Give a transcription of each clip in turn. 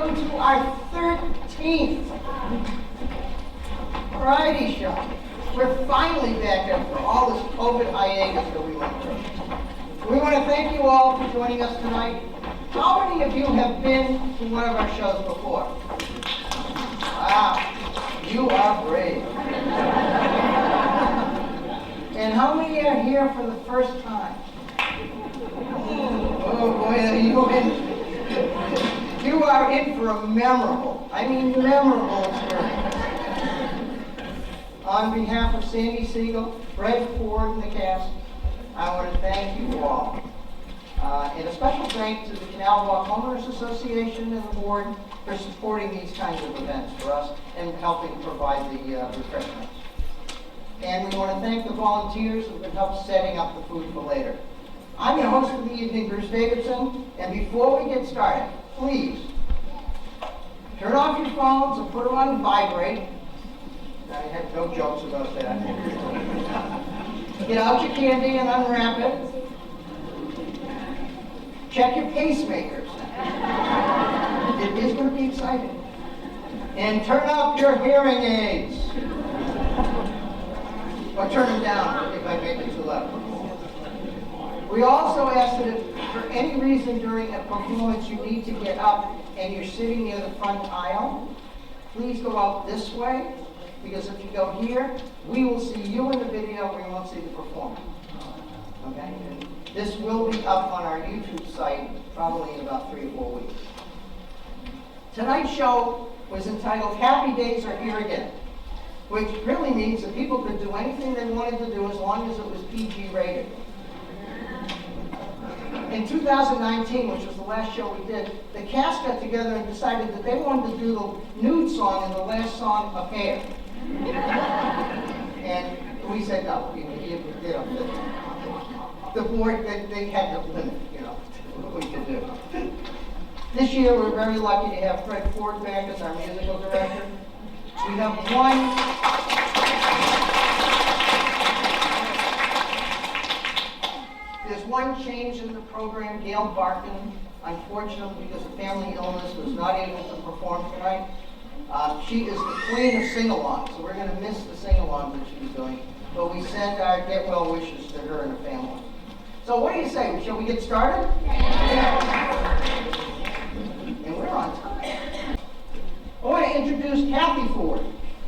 welcome to our 13th variety show. We're finally back after all this COVID hiatus that we went through. We want to thank you all for joining us tonight. How many of you have been to one of our shows before? Wow, you are brave. And how many are here for the first time? Oh boy, you are in for a memorable experience. On behalf of Sandy Siegel, Fred Ford, and the cast, I want to thank you all. And a special thanks to the Canal Walk Homeowners Association and the board for supporting these kinds of events for us and helping provide the refreshments. And we want to thank the volunteers who have helped setting up the food for later. I'm your host for the evening, Davidson, and before we get started, please turn off your phones and put them on vibrate. I had no jokes about that. Get out your candy and unwrap it. Check your pacemakers. It is going to be exciting. And turn up your hearing aids. Or turn them down if I make it too loud. We also ask that if for any reason during a performance you need to get up and you're sitting near the front aisle, please go out this way, because if you go here, we will see you in the video, we won't see the performer. Okay? This will be up on our YouTube site probably in about 3 or 4 weeks. Tonight's show was entitled Happy Days Are Here Again, which really means that people could do anything they wanted to do as long as it was PG rated. In 2019, which was the last show we did, the cast got together and decided that they wanted to do the nude song in the last song of Hair. And we said no, the board, they had no limit, what we could do. This year, we're very lucky to have Fred Ford back as our musical director. We have there's one change in the program. Gail Barkin, unfortunately, because of family illness, was not able to perform tonight. She is the queen of sing-alongs, so we're going to miss the sing-alongs that she's doing. But we send our get well wishes to her and her family. So what do you say? Shall we get started? Yeah. And we're on time. I want to introduce Kathy Ford.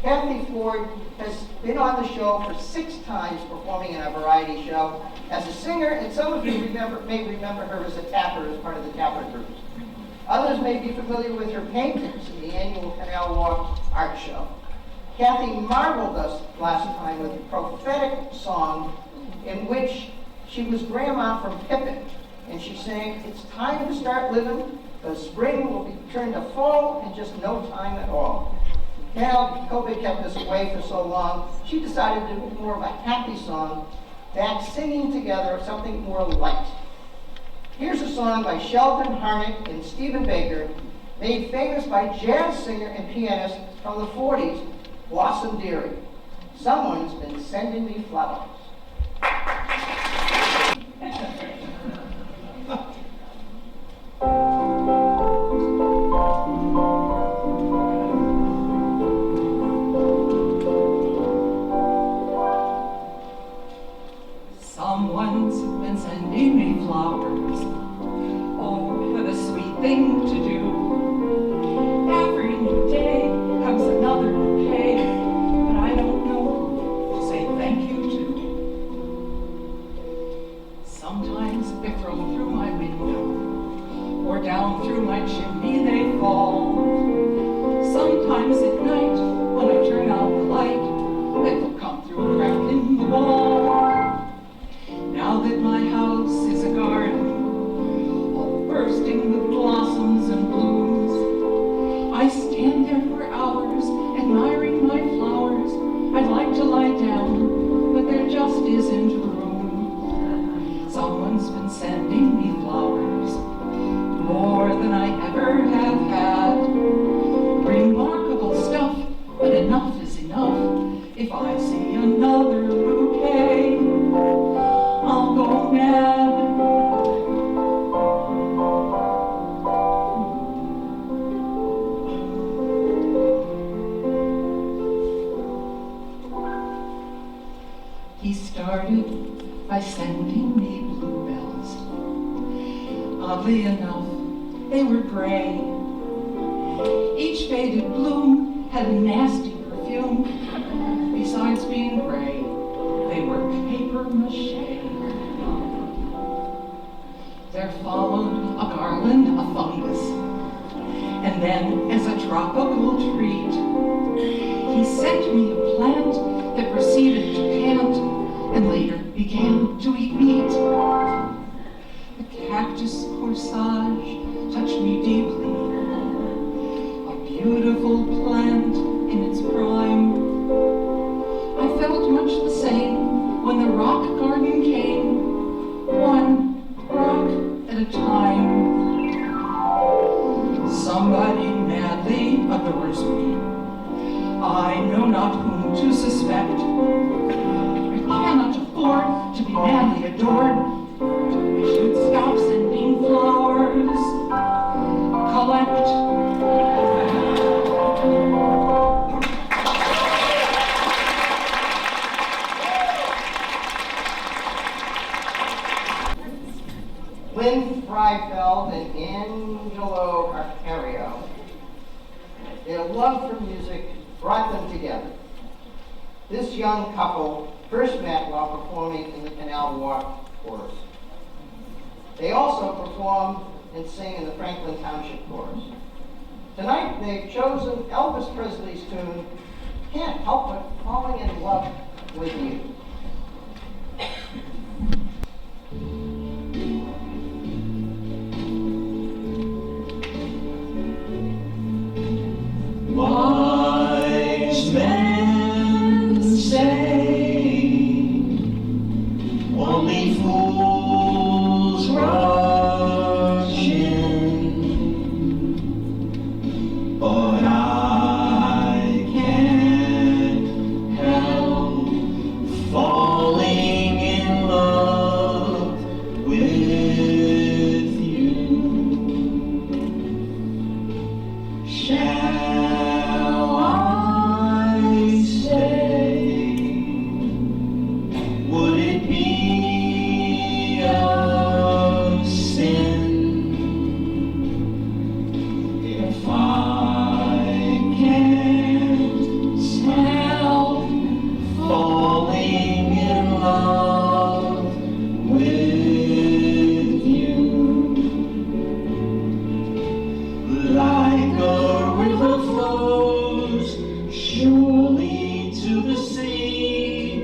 Kathy Ford has been on the show for 6 times performing in a variety show as a singer, and some of you may remember her as a tapper, as part of the Tapper group. Others may be familiar with her paintings in the annual Canal Walk art show. Kathy marveled us last time with a prophetic song in which she was Grandma from Pippin, and she sang, "It's time to start living, the spring will be turned to fall in just no time at all." Now, COVID kept us away for so long, she decided to do more of a happy song, back singing together something more light. Here's a song by Sheldon Harnick and Stephen Baker, made famous by jazz singer and pianist from the 40s, Blossom Dearie. Someone's been sending me flowers. Someone's been sending me flowers. Oh, what a sweet thing to do. Every new day comes another bouquet, but I don't know to say thank you to. Sometimes they throw through my window, or down through my chimney they fall. Sometimes at night, when I turn out the light, they will come through a crack in the wall. Now that my house is a garden, all bursting with blossoms and blooms, I stand there for hours, admiring my flowers. I'd like to lie down, but there just isn't room. Someone's been sending me flowers, more than I ever have had. Remarkable stuff, but enough is enough. If I see another bouquet, I'll go mad. by sending me bluebells. Oddly enough, they were gray. Each faded bloom had a nasty perfume. Besides being gray, they were paper mache. There followed a garland of fungus, and then, as a tropical treat, he sent me a plant that proceeded to pant and later began to eat meat. The cactus corsage touched me deeply, a beautiful plant in its prime. I felt much the same when the rock garden came, one rock at a time. Somebody madly adores me. I know not whom to suspect. I cannot afford to be madly adored. I should stop sending flowers. Collect. Lynn Freifeld and Angelo Arcario. Their love for music brought them together. This young couple first met while performing in the Canal Walk chorus. They also perform and sing in the Franklin Township chorus. Tonight they've chosen Elvis Presley's tune, Can't Help But Falling in Love with You. Wise men say only fools rush in, but I can't help falling in love with you. Shall I say, would it be a sin if I can't help falling in love with you? Like a river flows surely to the sea,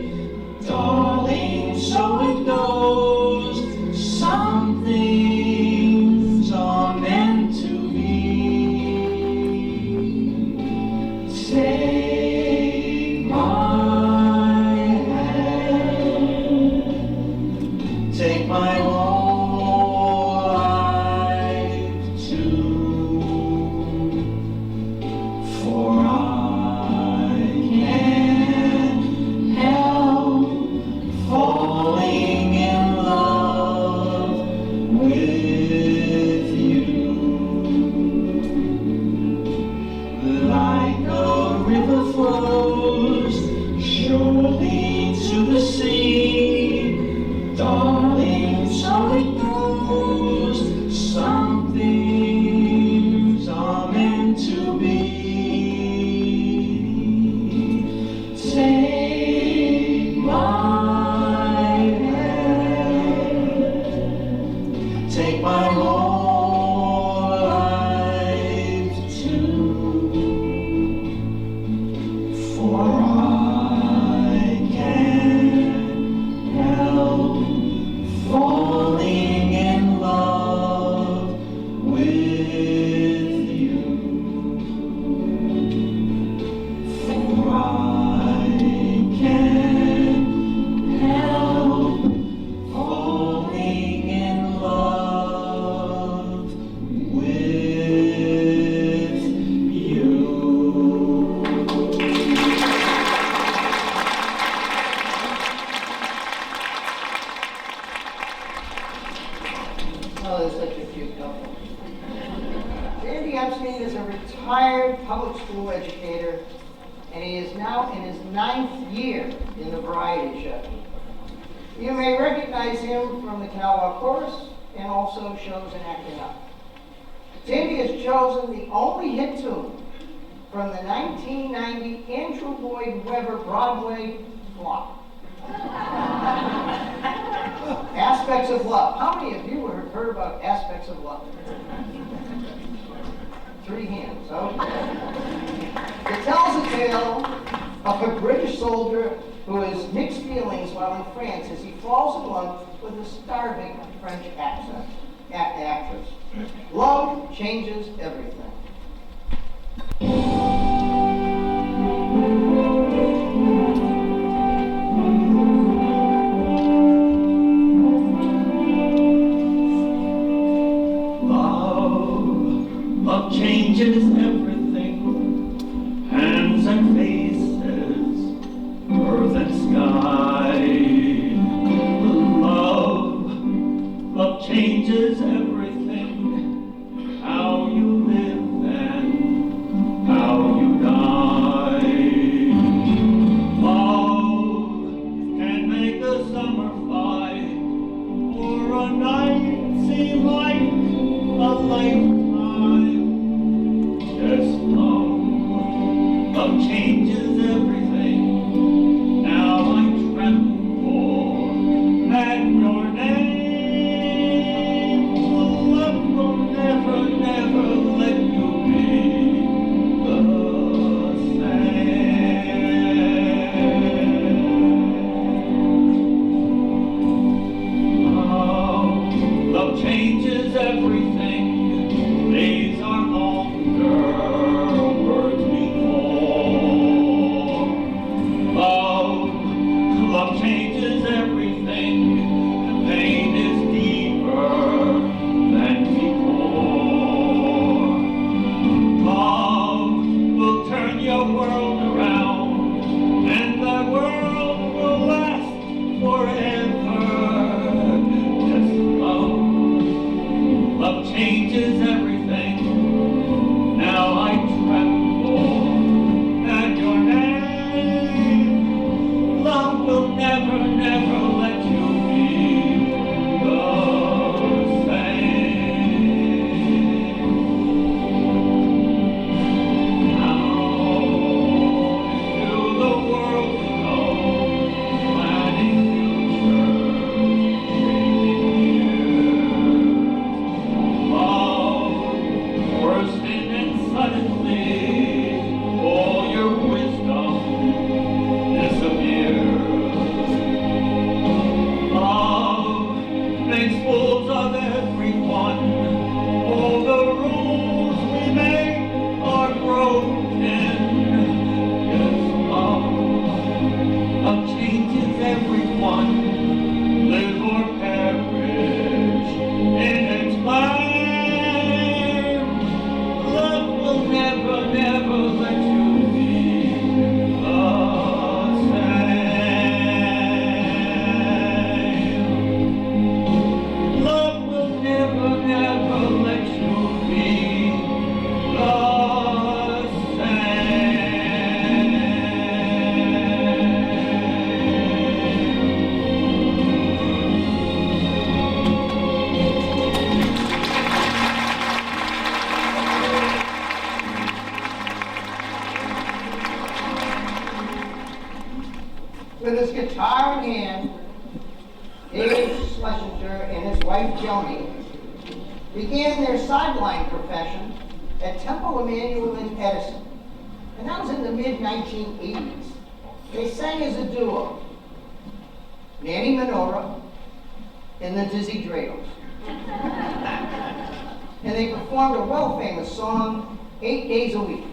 darling, so it goes. Some things are meant to be. Take my hand, take my whole life too. For I can't help falling in love with you. Like a river flows surely to the sea, darling, so it goes. Some things are meant to be. Take my hand, take my whole life too. For I can't help falling in love with you. For I can't help falling in love with you. Oh, they're such a cute couple. Randy Epstein is a retired public school educator, and he is now in his 9th year in the variety show. You may recognize him from the Canal Walk chorus and also shows in acting up. Timmy has chosen the only hit tune from the 1990 Andrew Lloyd Webber Broadway flop. Aspects of Love. How many of you have heard about Aspects of Love? 3 hands, okay. It tells a tale of a British soldier who has mixed feelings while in France as he falls in love with a starving French actress. Love changes everything. Love changes everything, hands and faces, earth and sky. Love changes everything, how you live and how you die. Love can make the summer fly, or a night seem like a lifetime. Yes, love changes everything. Now I tremble at your name. Love will never, never let you be the same. Love changes everything. Days are longer, words mean more. Love changes everything. Pain is deeper than before. Love will turn your world around, and the world will last forever. Just love changes everything. Now I tremble at your name. Love will never, never let you be the same. Out into the world we go, planning futures, changing years. Love burst in and suddenly all your wisdom disappears. Love makes fools of everyone. All the rules we make are broken. Yes, love changes everyone. Live or perish in its plan. Love will never, never let you be the same. Love will never, never let you be the same. With his guitar in hand, David Schlesinger and his wife Joni began their sideline profession at Temple Emmanuel in Edison. And that was in the mid-1980s. They sang as a duo, Nanny Menorah and the Dizzy Dreidels. And they performed a well-famous song 8 days a week.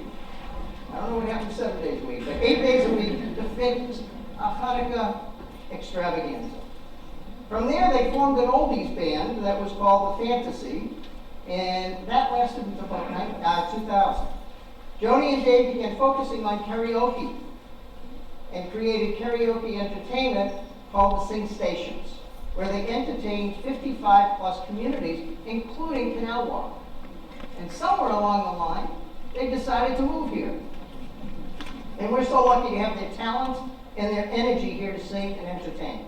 I don't know what happened 7 days a week, but 8 days a week to fit a Hanukkah extravaganza. From there, they formed an oldies band that was called The Fantasy, and that lasted until about 2000. Joni and Dave began focusing on karaoke and created karaoke entertainment called the Sing Stations, where they entertained 55+ communities, including Canal Walk. And somewhere along the line, they decided to move here. And we're so lucky to have their talent and their energy here to sing and entertain.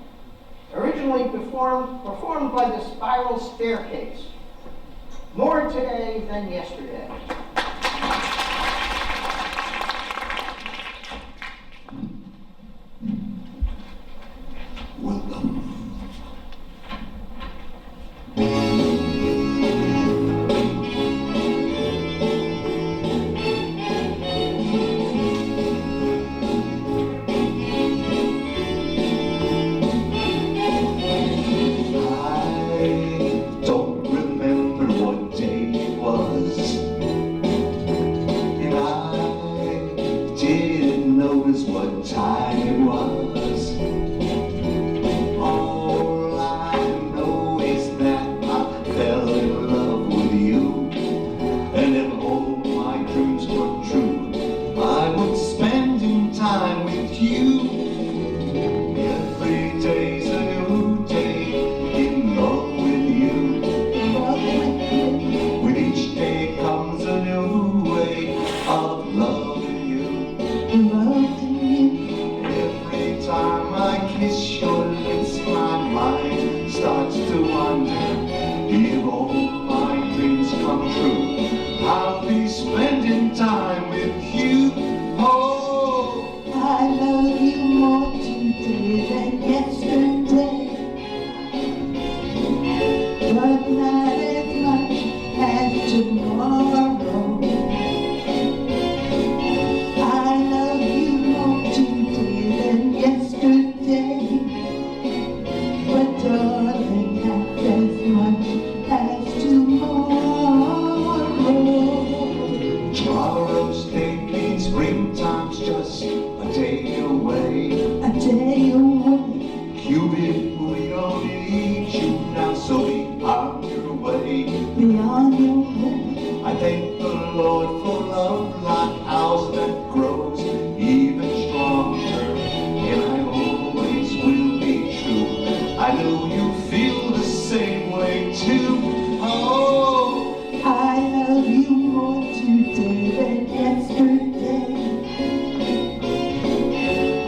originally performed by the Spiral Staircase. More today than yesterday. Welcome. What time it was. All I know is that I fell in love with you, and if all my dreams were true, I would spend in time with you. Every day's a new day, in love with you. With each day comes a new way of loving you. Every time I kiss your lips, my mind starts to wonder if all my dreams come true. I'll be spending time with you. Oh, I love you more today than yesterday, but not as much as tomorrow. I thank the Lord for love like ours that grows even stronger, and I always will be true. I know you feel the same way too. Oh, I love you more today than yesterday,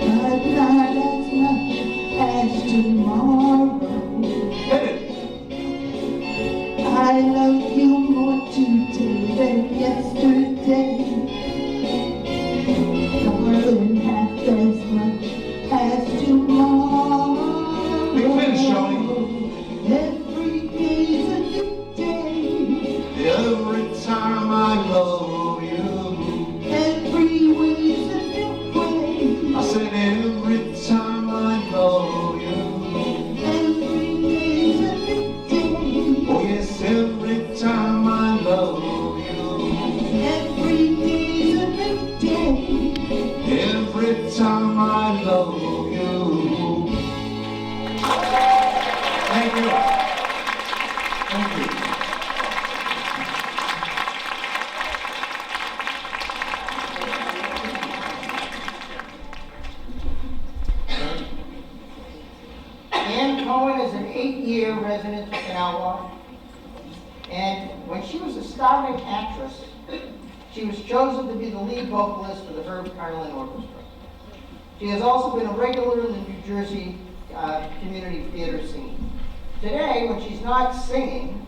but not as much as tomorrow. hit it. I love you more today than yesterday, darling, half as much as tomorrow. Big finish, Johnny. Every day's a new day. Every time I love you. Every way's a new way. I said every time I love you. Every day's a new day. Oh yes, every time I love you. Every day's a new day. Every time I love you. Thank you. Thank you. Ann Cohen is an 8-year resident of Canal Walk, and when she was a starving actress, she was chosen to be the lead vocalist for the Herb Carlin Orchestra. She has also been a regular in the New Jersey community theater scene. Today, when she's not singing,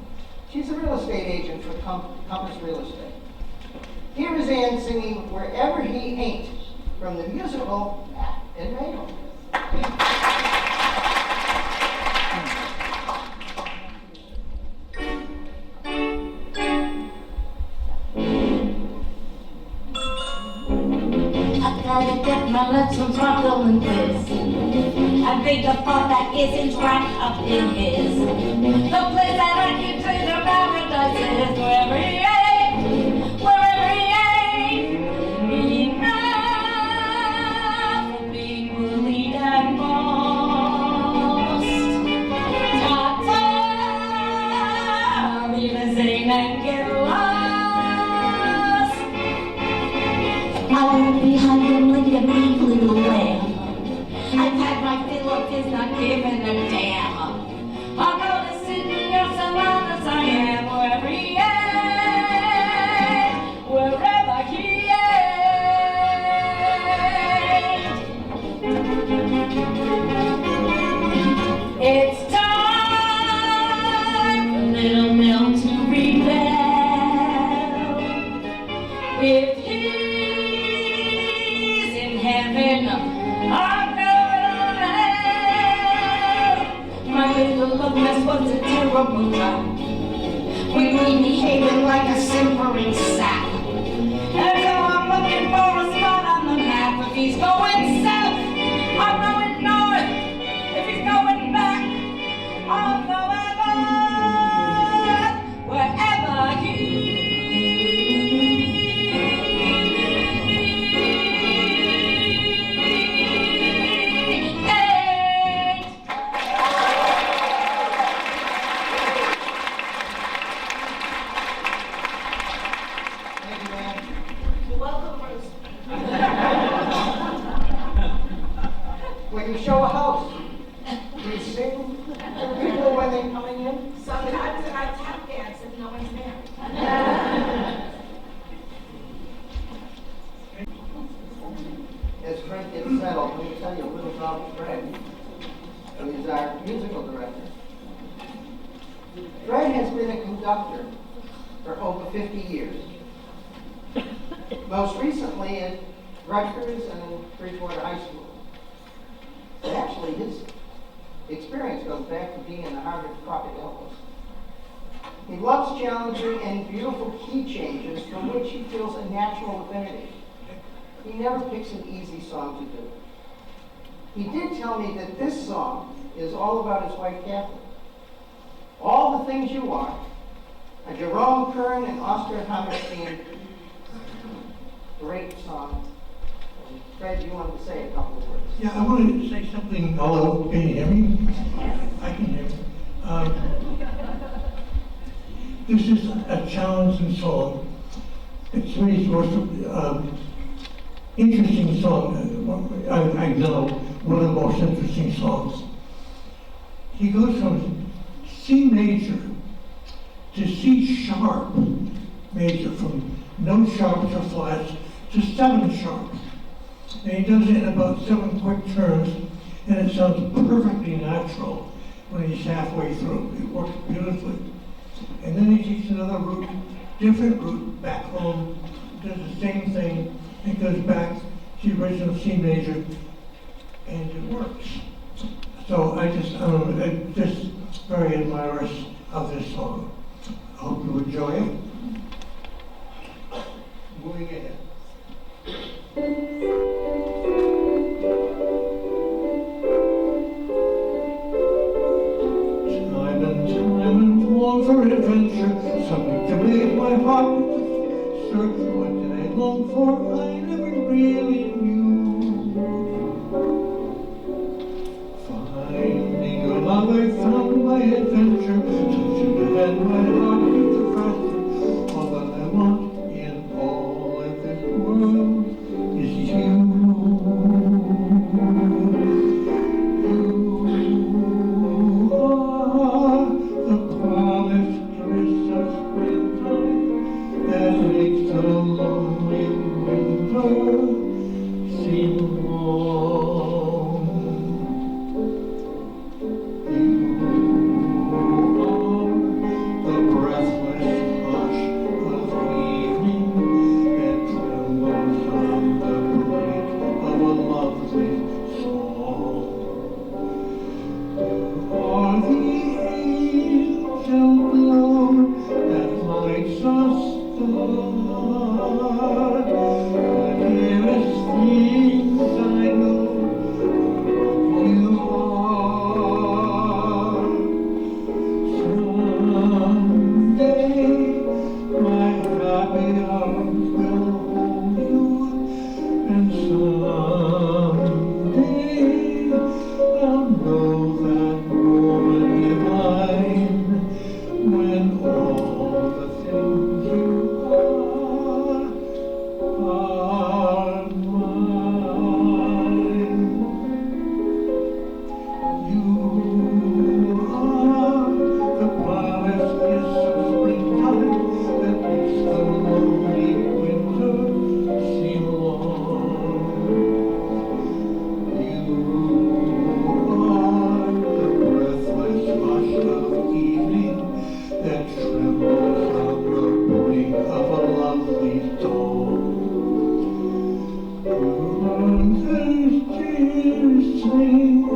she's a real estate agent for Compass Real Estate. Here is Ann singing Wherever He Ain't from the musical in Mayo. Gotta get my lessons right on this. I think the part that isn't right up in his. The place that I keep to the paradise is wherever he ain't, wherever he ain't. Enough of being bullied and bossed. Ta-ta, even sing and get lost. I won't be hiding like a meek little lamb. I've had my fill of his not giving a damn. I'll go to Sydney or some others I am, wherever he is, wherever he is. if he's in heaven or going to hell. My little love mess was a terrible job. We were behaving like a simpering sap. And so I'm looking for a spot on the map. If he's going south, I'm going north. If he's going back, I'm going north. Wherever he When you show a house, do you sing to people when they're coming in? sometimes I tap dance if no one's there. As Fred gets settled, let me tell you a little about Fred, who is our musical director. Fred has been a conductor for over 50 years. Most recently at Rutgers and Bridgewater High School. But actually, his experience goes back to being in the Harvard Crocodilos. He loves challenging and beautiful key changes for which he feels a natural affinity. He never picks an easy song to do. He did tell me that this song is all about his wife, Kathy. All the Things You Are, a Jerome Kern and Oscar Hammerstein great song. And Fred, you wanted to say a couple of words. Yeah, I wanted to say something. Hello, can you hear me? I can hear you. This is a challenging song. It's really most interesting song. I know one of the most interesting songs. He goes from C major to C sharp major, from no sharps or flats to 7 sharps. And he does it in about 7 quick turns, and it sounds perfectly natural when he's halfway through. It works beautifully. And then he takes another route, different route, back home, does the same thing, and goes back to the original C major, and it works. So I'm just very admirous of this song. I hope you enjoy it. Moving ahead. Time and long for adventure, something to make my heart search. What did I long for? I never really knew. Finding your love, I found my adventure. Touching your hand, my heart beats faster. All that I want in all of this world is you. that trembles on the brink of a lovely dawn. sings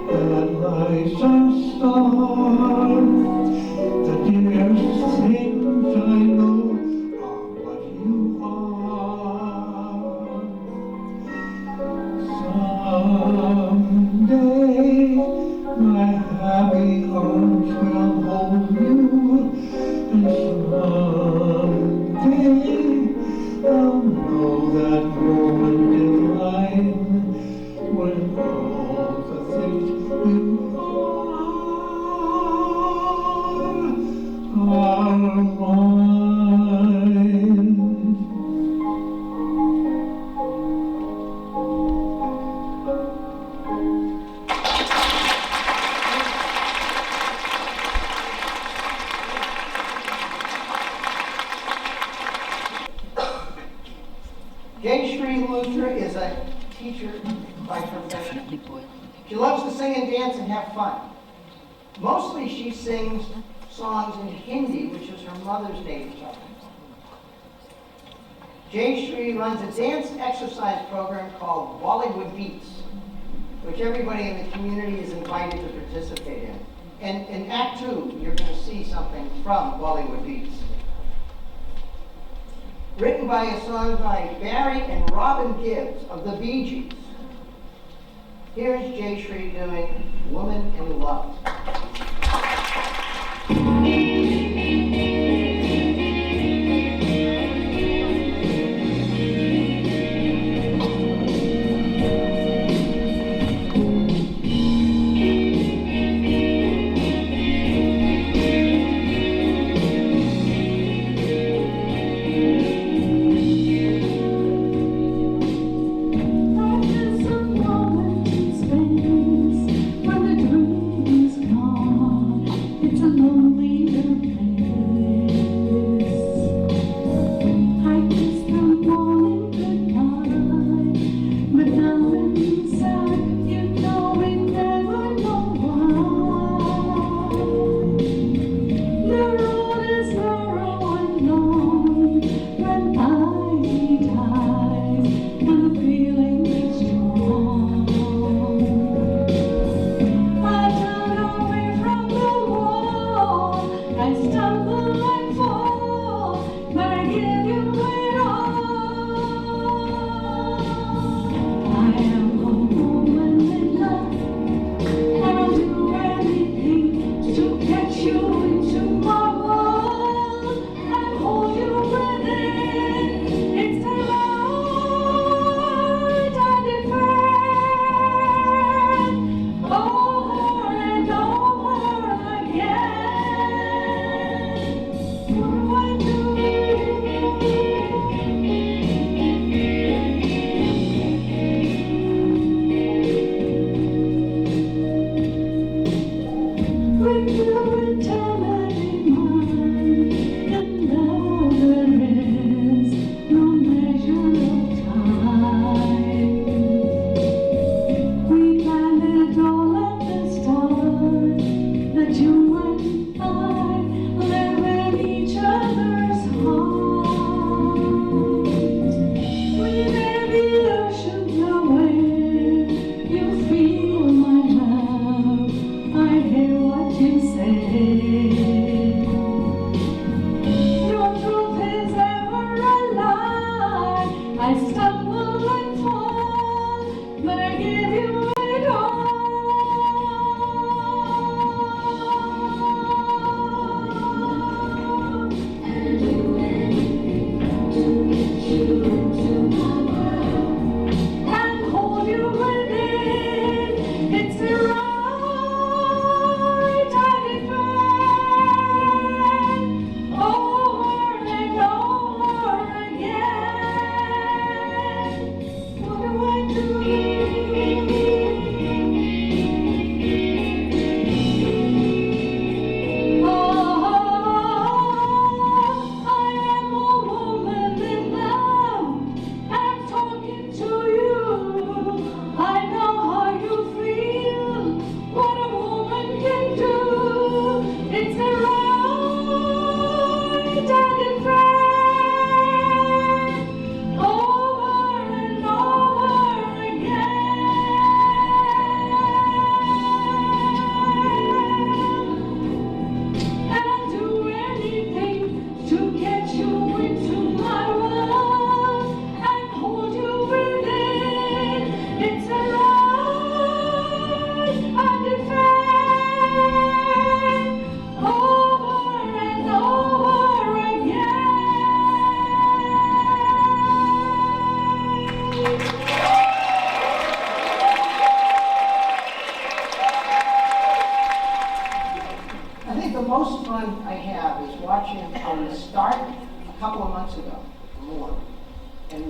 that lights a star. The dearest things I know are what you are. Someday my happy arms will hold you, and someday I'll know that moment divine when all the things you are mine. Is a teacher by profession. She loves to sing and dance and have fun. Mostly she sings songs in Hindi, which is her mother's native tongue. Jayashree runs a dance exercise program called Bollywood Beats, which everybody in the community is invited to participate in. And in Act 2, you're going to see something from Bollywood Beats. Written by a song by Barry and Robin Gibbs of the Bee Gees. Here's Jayashree doing Woman in Love.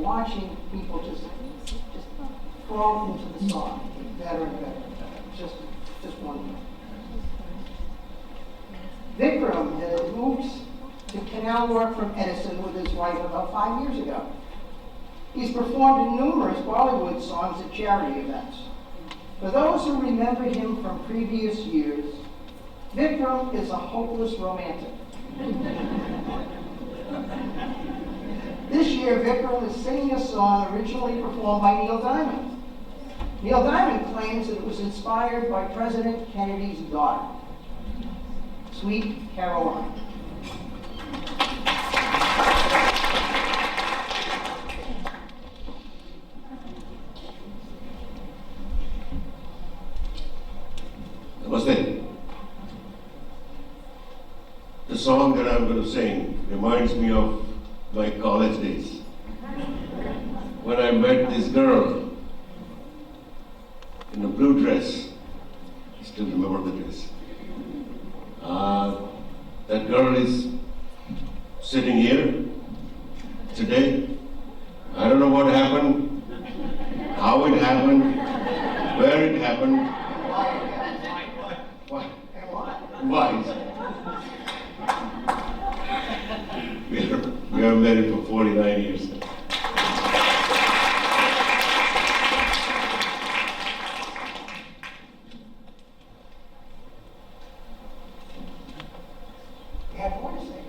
watching people just fall into the song, better and better and better. Just wonderful. Vikram moved to Canal Walk from Edison with his wife about 5 years ago. He's performed in numerous Bollywood songs at charity events. For those who remember him from previous years, Vikram is a hopeless romantic. This year, Vikram is singing a song originally performed by Neil Diamond. Neil Diamond claims that it was inspired by President Kennedy's daughter, Sweet Caroline. Namaste. The song that I'm going to sing reminds me of my college days. When I met this girl in a blue dress. I still remember the dress. That girl is sitting here today. I don't know what happened, how it happened, where it happened. Why? We are married for 49 years. You have more to say.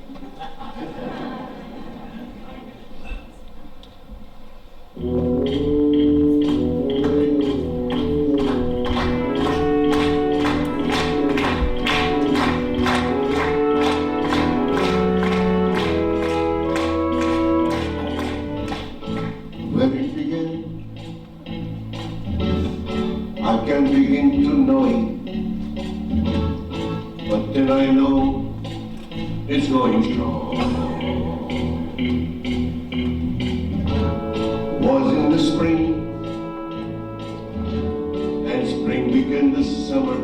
Where it began, I can begin to know it, but then I know it's going strong. Was in the spring, and spring began the summer.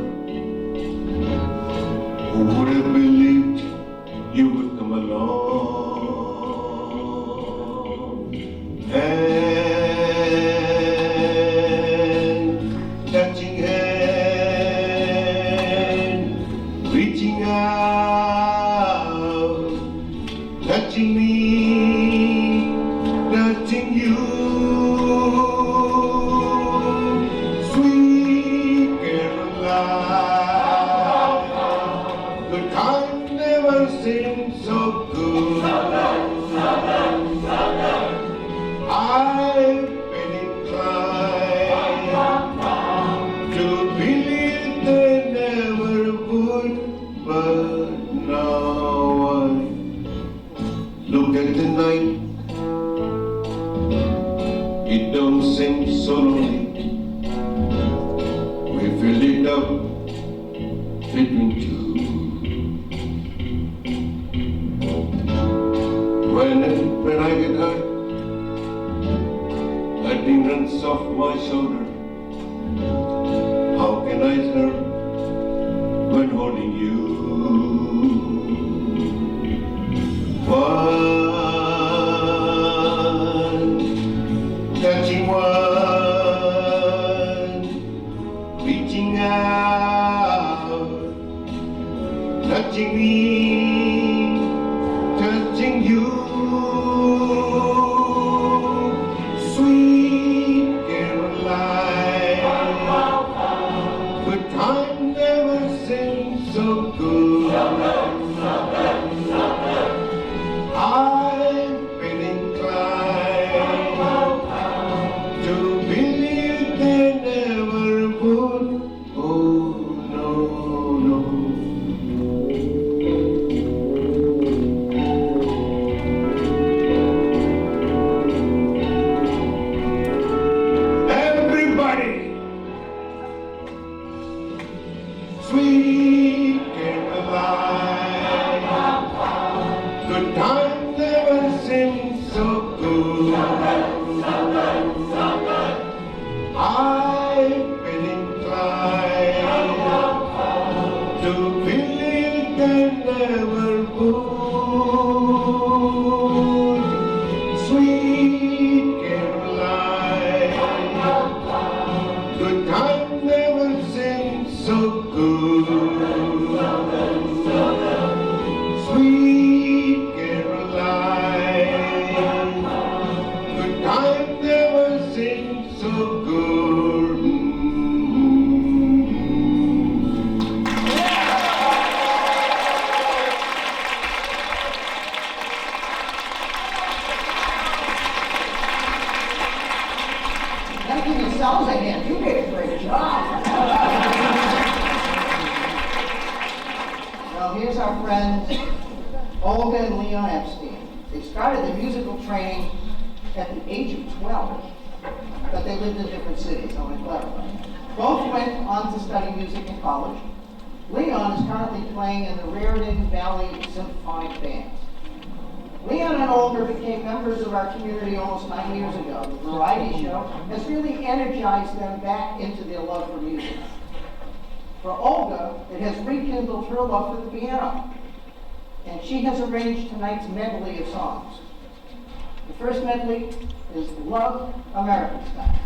Who would have believed you would come along? Touching hand, reaching out, touching me, touching you. Sweet Caroline, the time never seemed so good. I've been inclined to believe they never would, but now I look at the night. It don't seem so lonely. We fill it up between two. When I get hurt, a thing runs off my shoulder. How can I hurt when holding you? One, touching one, reaching out, touching me, touching you. Sweet Caroline, but time never seemed so good. I've been inclined to believe they never would. Oh no, no. I've never seen so good. Everything it sounds like him. You did a great job. Well, here's our friends, Olga and Leon Epstein. They started their musical training at the age of 12, but they lived in different cities, I want to clarify. Both went on to study music in college. Leon is currently playing in the Raritan Valley Symphonic Band. Leon and Olga became members of our community almost 9 years ago. The variety show has really energized them back into their love for music. For Olga, it has rekindled her love for the piano, and she has arranged tonight's medley of songs. The first medley is Love American Style.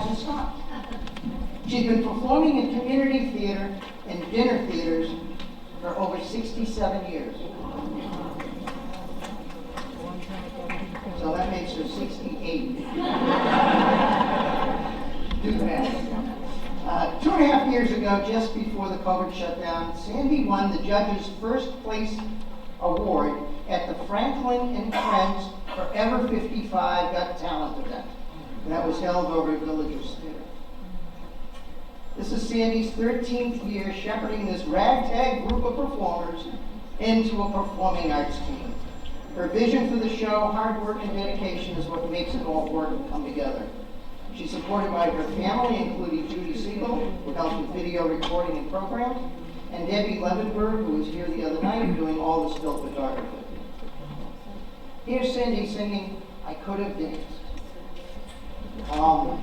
hasn't stopped. She's been performing in community theater and dinner theaters for over 67 years. So that makes her 68. Do that. 2.5 years ago, just before the COVID shutdown, Sandy won the judge's first place award at the Franklin and Friends Forever 55 Got Talent event. That was held over at Villagers Theater. This is Sandy's 13th year shepherding this ragtag group of performers into a performing arts team. Her vision for the show, hard work, and dedication is what makes it all work and come together. She's supported by her family, including Judy Siegel, who helps with video recording and program, and Debbie Levenberg, who was here the other night doing all the still photography. Here's Cindy singing, I Could Have Danced. All night.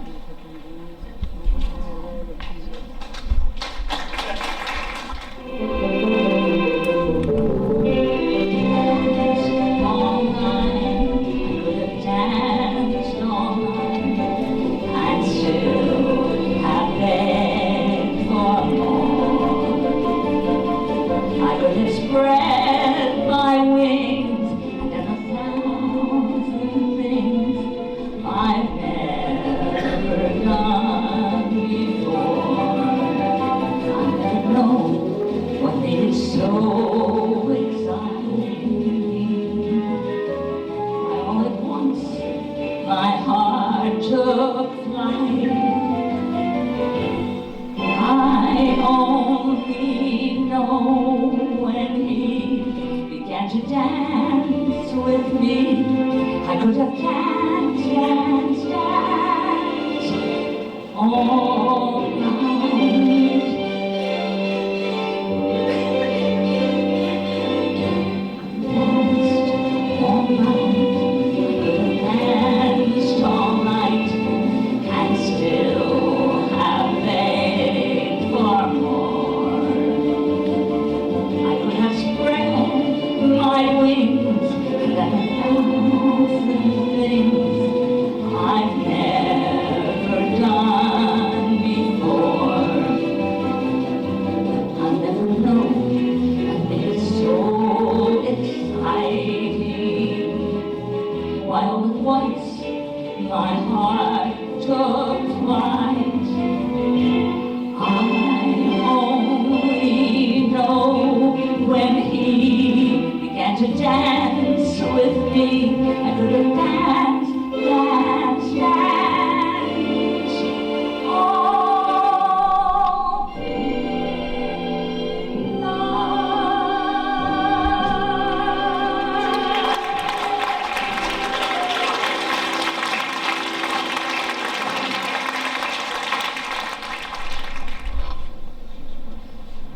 Spread my wings and done 1,000 things I've never done before. I never know what made it so exciting. All at once my heart took flight. I only know when he began to dance with me, I could have danced, danced, danced all night. Danced all night, I could have danced all night, and still have begged for more. I could have spread my wings and done 1,000 things I've never done before. I'll never know what made it so exciting. While at once my heart took flight, I only know when he began to dance with me, I could have danced, danced, danced all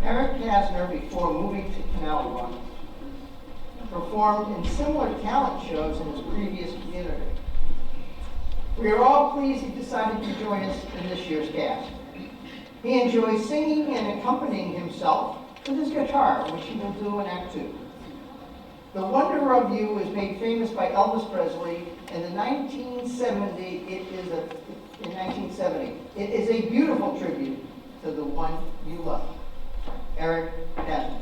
Eric Kasner, before moving to Canal Walk, performed in similar talent shows in his previous community. We are all pleased he decided to join us in this year's cast. He enjoys singing and accompanying himself with his guitar, which he will do in Act 2. The Wonder of You is made famous by Elvis Presley in 1970. It is a beautiful tribute to the one you love. Eric Kasner.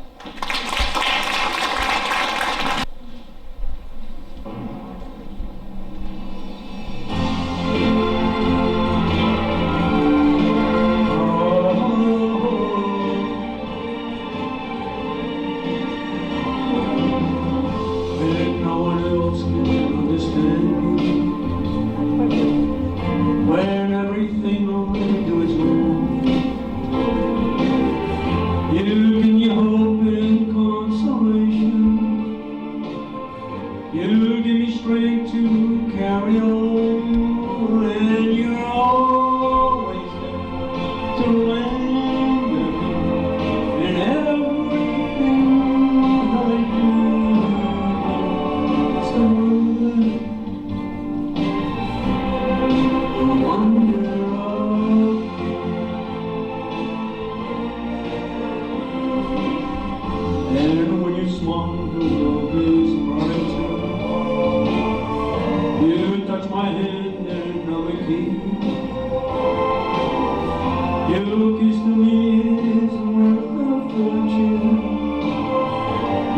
When everything around you is wrong, you give me hope and consolation. You give me strength to carry on, and you're always there to lend a hand in everything I do. So the wonder of Your kiss to me is worth a fortune.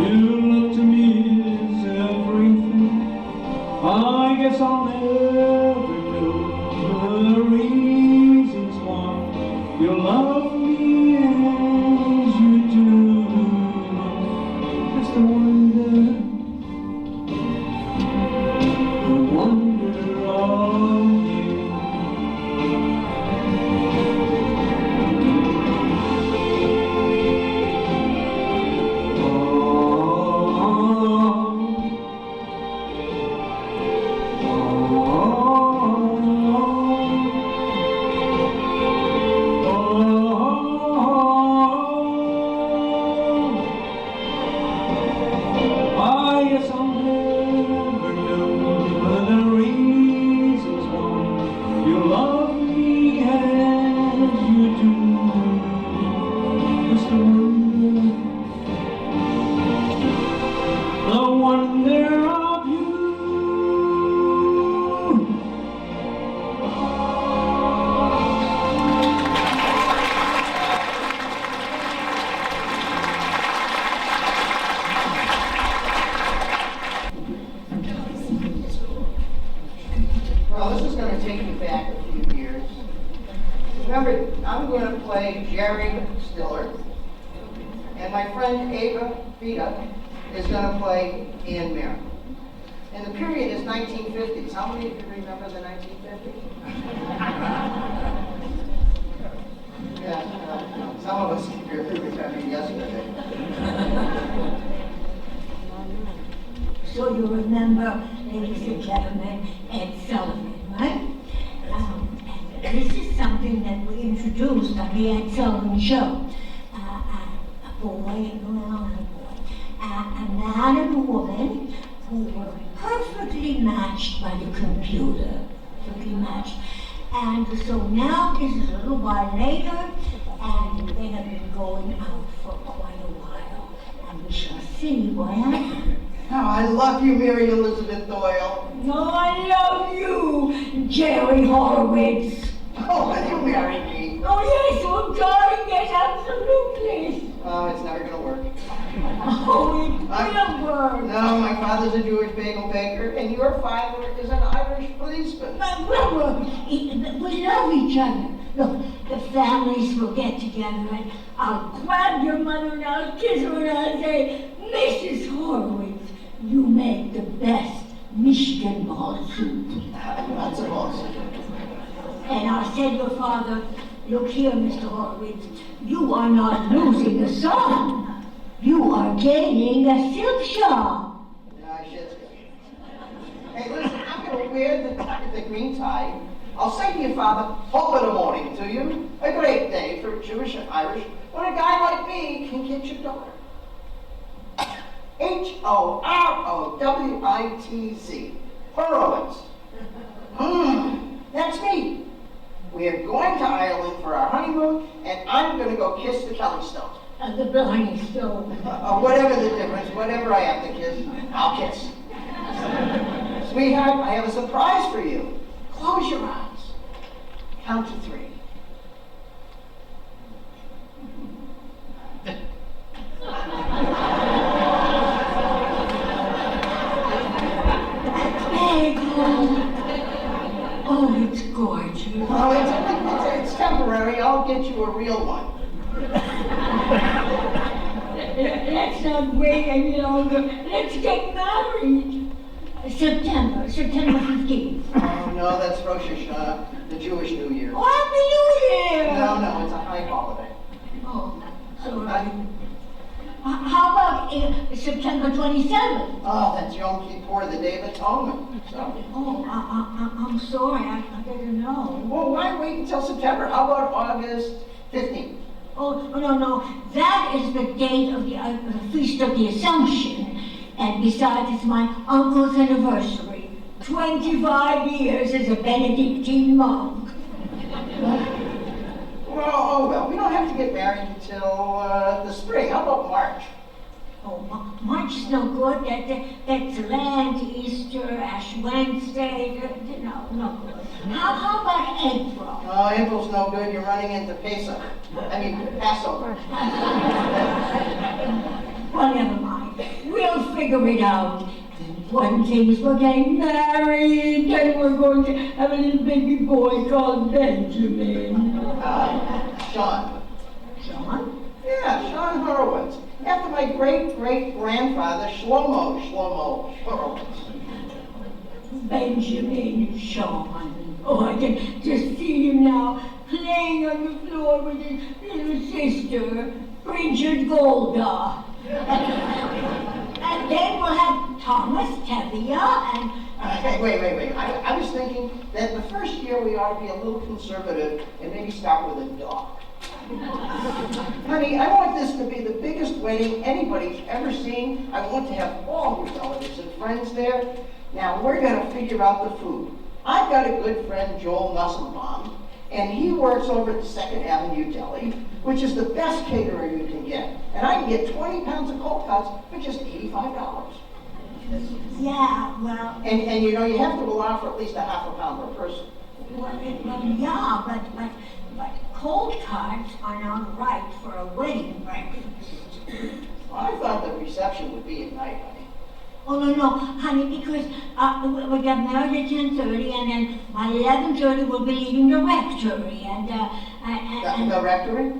Your love to me is everything. I guess I'll never know the reasons why you love me as you do. Just the wonder of you. Well, this is going to take me back a few years. Remember, I'm going to play Jerry Stiller, and my friend Ava Vita is going to play Ian Mary. And the period is 1950s. How many of you remember the 1950s? Yeah, some of us remember yesterday. So you remember, ladies and gentlemen, Ed Sullivan, right? And this is something that we introduced on the Ed Sullivan show. A boy and a girl and a boy. A man and a woman who were perfectly matched by the computer. Perfectly matched. And so now this is a little while later, and they have been going out for quite a while. And we shall see what happens. Oh, I love you, Mary Elizabeth Doyle. No, I love you, Jerry Horowitz. Oh, will you marry me? Oh, yes, oh, darling, yes, absolutely. Oh, it's never going to work. Oh, it will work. No, my father's a Jewish bagel baker, and your father is an Irish policeman. My brother, we love each other. Look, the families will get together, and I'll grab your mother, and I'll kiss her, and I'll say, Mrs. Horowitz, you make the best Michigan ball soup. Lots of balls. And I'll say to your father, look here, Mr. Horowitz, you are not losing a son. You are gaining a silk shawl. No, shit's good. Hey, listen, I'm going to wear the green tie. I'll say to your father, hope in the morning to you. A great day for Jewish and Irish when a guy like me can get your daughter. Horowitz. Horowitz. That's me. We're going to Ireland for our honeymoon, and I'm going to go kiss the Kelly Stones. The Blarney Stone. Whatever the difference, whatever I have to kiss, I'll kiss. Sweetheart, I have a surprise for you. Close your eyes. Count to 3. Oh, it's gorgeous. Oh, it's temporary. I'll get you a real one. Let's not wait any longer. Let's get married. September 15th. Oh, no, that's Rosh Hashanah, the Jewish New Year. Oh, Happy New Year! No, it's a high holiday. Oh, sorry. How about September 27th? Oh, that's Yom Kippur, the Day of Atonement. So. Oh, I'm sorry, I didn't know. Well, why wait until September? How about August 15th? Oh, no, that is the date of the Feast of the Assumption. And besides, it's my uncle's anniversary. 25 years as a Benedictine monk. Well, we don't have to get married until the spring. How about March? Oh, March is no good. That's Lent, Easter, Ash Wednesday. No good. How about April? Oh, April's no good. You're running into Passover. Well, never mind. We'll figure it out. One thing is we're getting married, and we're going to have a little baby boy called Benjamin. Sean. Sean? Yeah, Sean Horowitz. After my great-great-grandfather, Shlomo Horowitz. Benjamin Sean. Oh, I can just see him now, playing on the floor with his little sister, Bridget Golda. And then we'll have Thomas Tevia and... Wait. I was thinking that the first year we ought to be a little conservative and maybe start with a dog. Honey, I want this to be the biggest wedding anybody's ever seen. I want to have all your relatives and friends there. Now, we're going to figure out the food. I've got a good friend, Joel Nussenbaum, and he works over at the 2nd Avenue Deli, which is the best caterer you can get. And I can get 20 pounds of cold cuts for just $85. Yeah, well... And you know, you have to allow for at least a half a pound per person. Well, yeah, but cold cuts are not right for a wedding breakfast. Well, I thought the reception would be at night, honey. Oh, no, honey, because we get married at 10:30, and then by 11:30 we'll be leaving the rectory, and The rectory?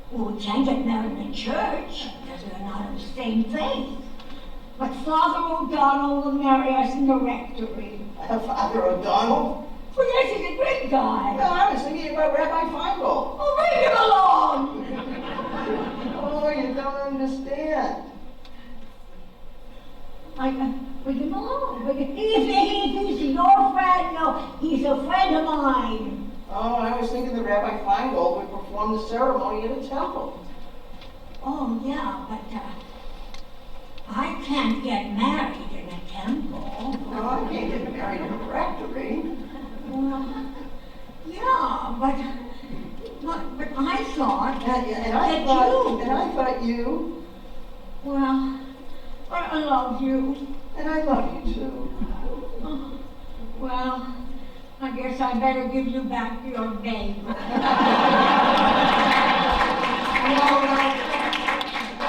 Well, we can't get married in church, because we're not of the same faith. But Father O'Donnell will marry us in the rectory. Father O'Donnell? Well, yes, he's a great guy. No, I was thinking about Rabbi Feingold. Oh, bring him along! Oh, you don't understand. Bring him along. He's your friend. No, he's a friend of mine. Oh, I was thinking that Rabbi Feingold would perform the ceremony in a temple. Oh, yeah, but I can't get married in a temple. No, I can't get married in a rectory. Well, yeah, but I thought And I thought you. Well, I love you. And I love you too. Oh, well, I guess I better give you back your baby. No,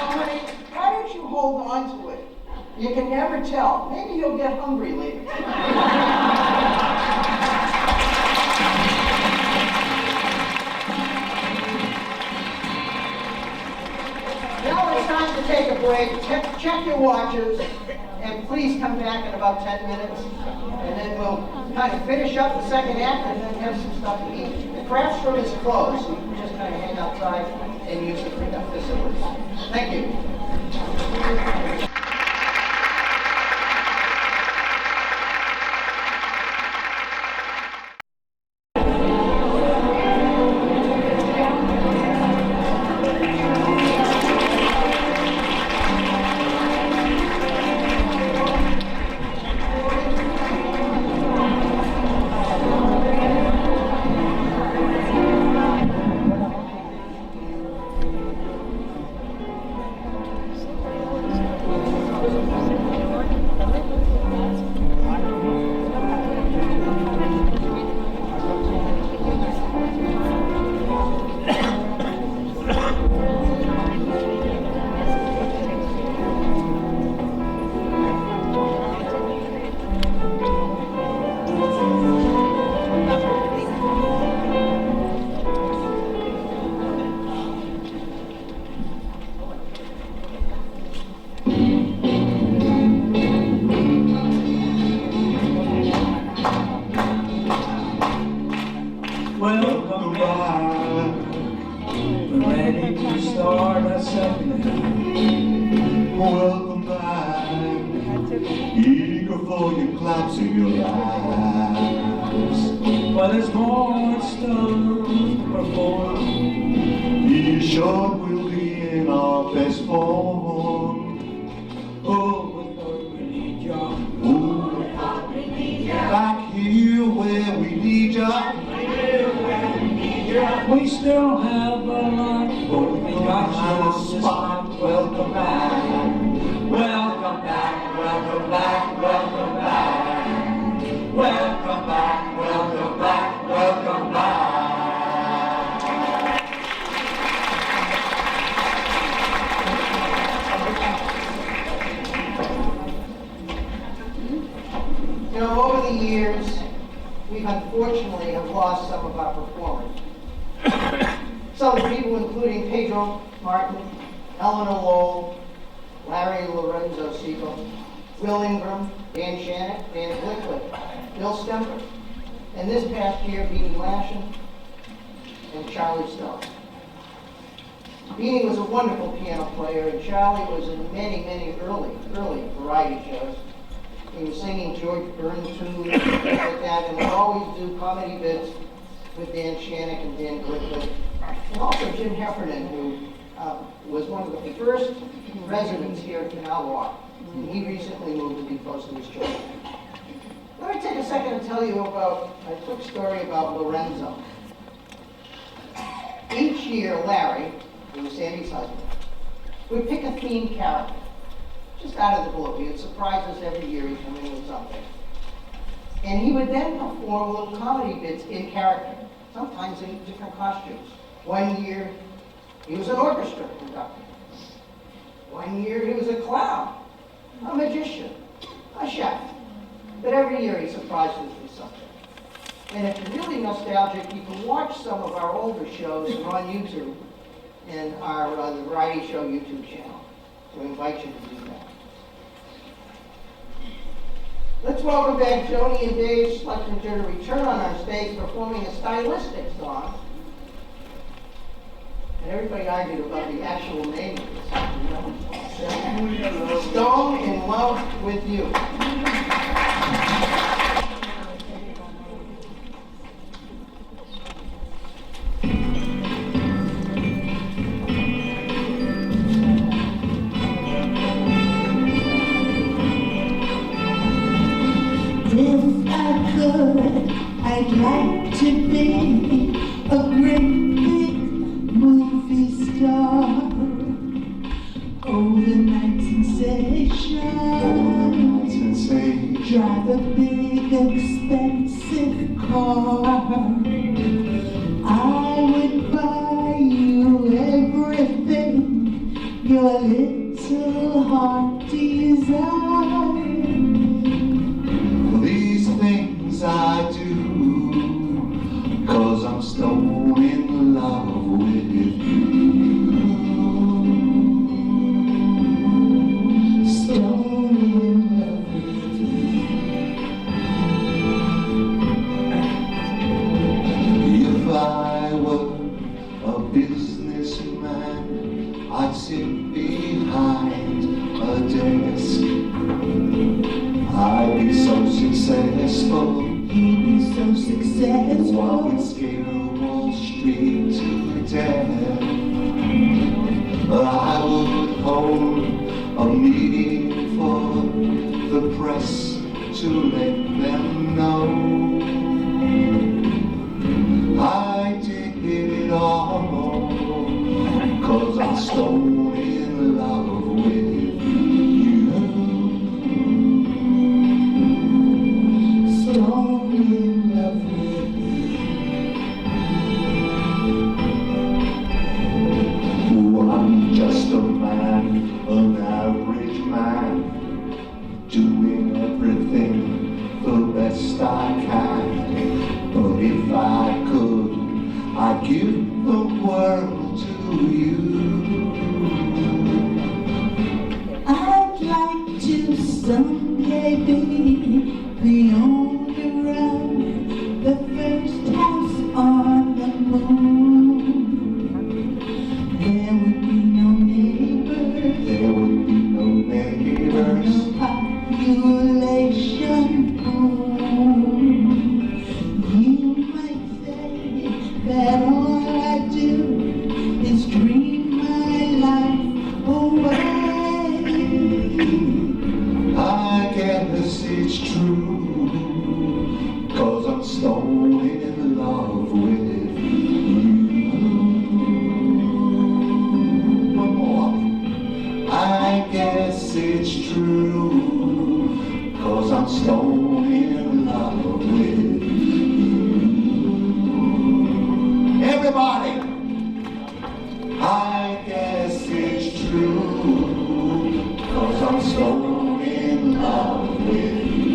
honey, why don't you hold on to it? You can never tell. Maybe you'll get hungry later. Now it's time to take a break. Check your watches, and please come back in about 10 minutes. And then we'll kind of finish up the second act and then have some stuff to eat. The crafts room is closed, so you can just kind of hang outside and use the facilities. Thank you. Welcome back. We're ready to start our second act. Welcome back. Eager for your claps and your laughs. But there's more stuff to perform. Be sure we'll be in our best form. Oh, we thought we need ya. Ooh, back here where we need ya. We still have a lot, but we got you on the spot. Welcome back. Welcome back, Welcome back. Welcome back. Welcome back. Welcome back. lost some of our performers. Some people including Pedro Martin, Eleanor Lowell, Larry Lorenzo Siegel, Will Ingram, Dan Shannon, Dan Glickwood, Bill Stemper, and this past year, Beanie Lashin and Charlie Stone. Beanie was a wonderful piano player, and Charlie was in many, many early variety shows. He was singing George Byrne tunes, things like that, and would always do comedy bits with Dan Shannon and Dan Glickwood. And also Jim Heffernan, who was one of the first residents here at Canal Walk. And he recently moved to be close to his children. Let me take a second to tell you about a quick story about Lorenzo. Each year, Larry, who was Sandy's husband, would pick a themed character, just out of the blue. He would surprise us every year. He'd come in with something. And he would then perform little comedy bits in character, sometimes in different costumes. One year, he was an orchestra conductor. One year, he was a clown, a magician, a chef. But every year, he surprised us with something. And if you're really nostalgic, you can watch some of our older shows on YouTube and our the Variety Show YouTube channel. So I invite you to do that. Let's welcome back Joni and Dave Schlesinger to return on our stage performing a stylistic song. And everybody argued about the actual name of this song, you know? Stone in Love with You. I'd like to be a great big movie star. Oh, the night sensation. Drive a big expensive car. I would buy you everything your little heart desires. These things I do, 'cause I'm stone in love with you. Stone in love with you. If I were a businessman, I'd sit behind a desk. I'd be so successful. You'd be so successful. I would scale Wall Street to death. I would hold a meeting for the press to let them know I did it all, 'cause I'm stone in love with you. Stone in love with you. I'm just a man, an average man, doing everything the best I can. But if I could, I'd give the world to you. I'd like to someday be the owner of the first house on the moon. There would be no neighbors. There would be no neighbors. No population boom. You might say that all I do is dream my life away. I guess it's true, 'cause I'm stone in love with you. One more. I guess it's true, 'cause I'm stone in love with you. Everybody! I guess it's true, 'cause I'm stone in love with you.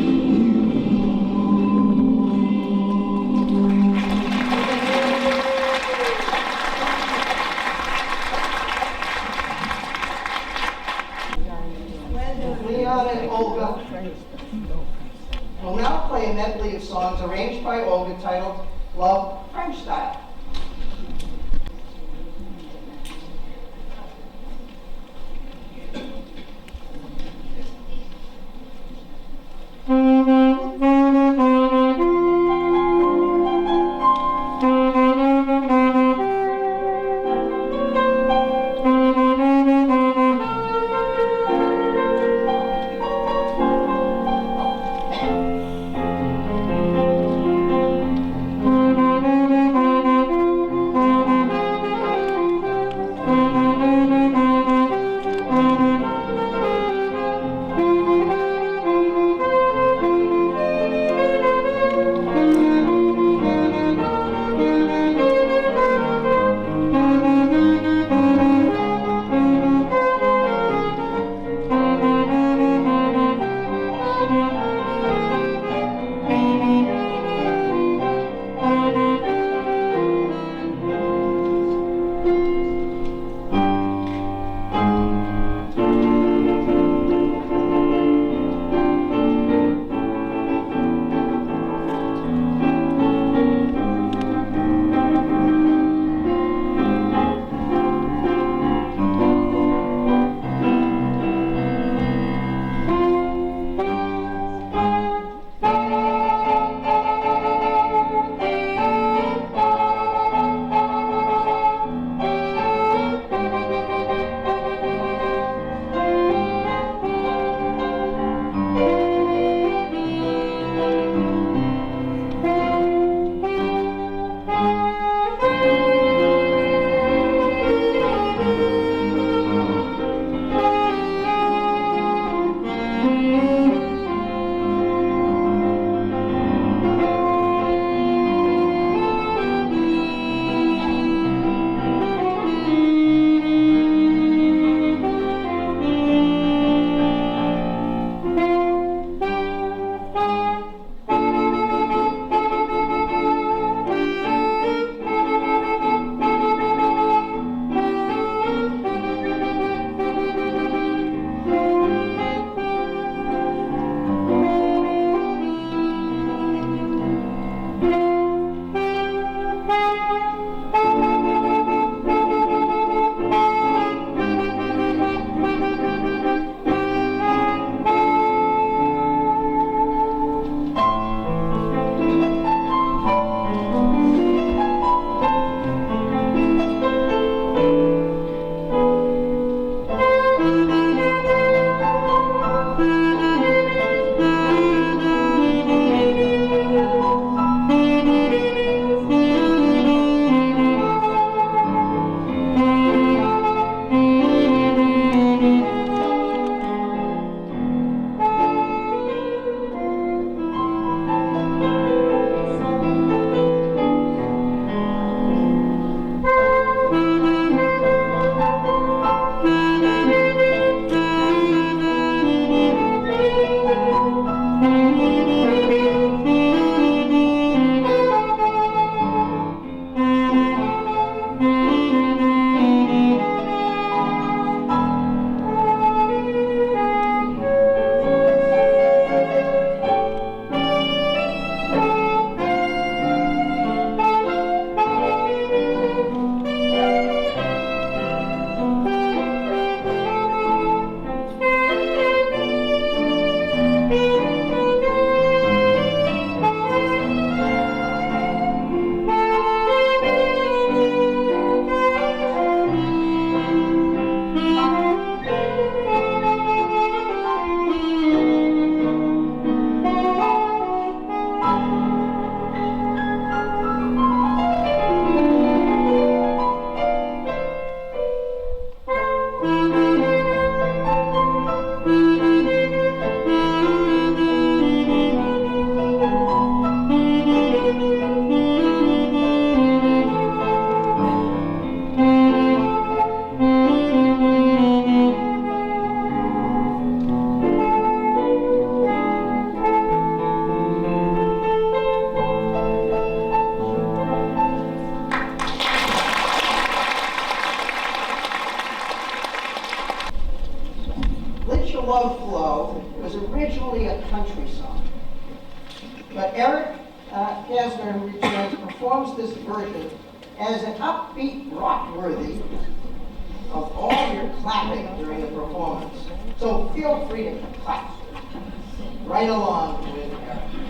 Love, French style. Love Flow was originally a country song. But Eric Hasner returns performing promotes this version as an upbeat rock worthy of all your clapping during the performance. So feel free to clap right along with Eric.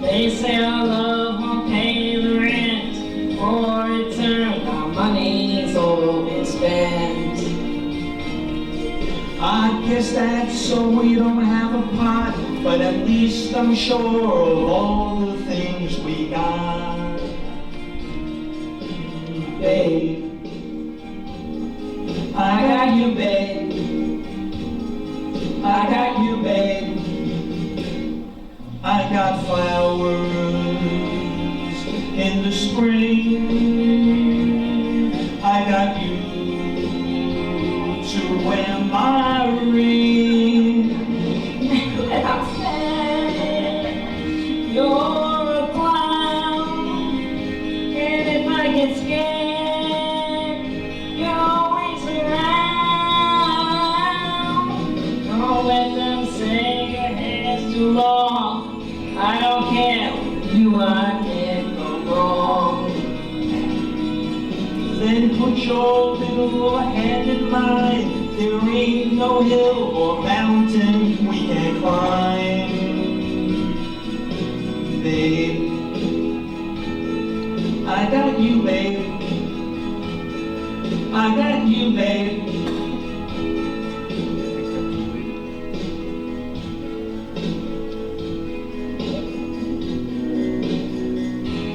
They say our love won't pay the rent, or it turned our money land. I guess that's so we don't have a pot, but at least I'm sure of all the things we got. Babe, I got you, babe. I got you, babe. I got flowers in the spring. I got you to wear my ring. You're a clown, and if I get scared, you're always around. Don't let them say your hair's too long. I don't care, you I can't go wrong. Then put your little hand in mine. There ain't no hill or mountain we can climb. Babe, I got you, babe. I got you, babe.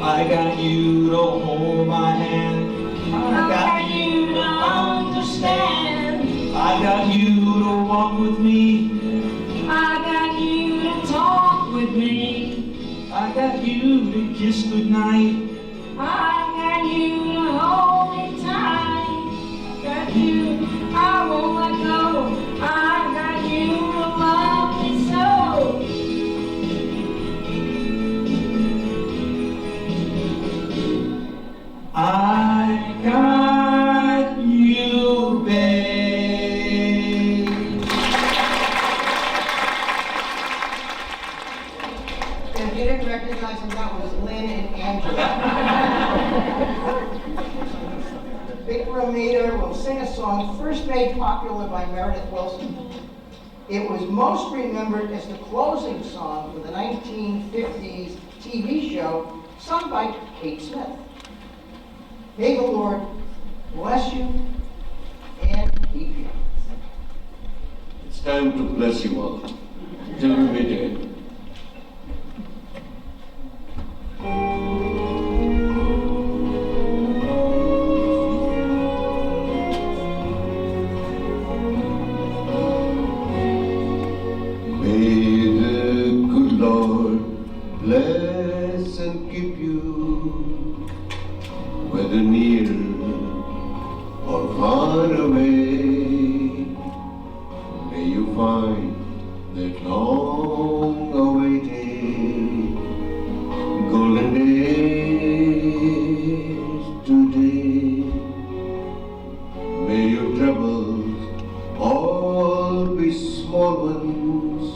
I got you to hold my hand. I got you to understand. I got you to walk with me. I got you to talk with me. I got you to kiss goodnight. I got you to hold me tight. Got you, I won't let go. I got you to love me so. I got you, babe. If you didn't recognize them, that was Lynn and Angela. Vic Romita will sing a song first made popular by Meredith Willson. It was most remembered as the closing song for the 1950s TV show sung by Kate Smith. May the Lord bless you and keep you. It's time to bless you all. Till we meet again. May the good Lord bless and keep you, whether near or far away. May you find that long-awaited golden days today. May your troubles all be small ones,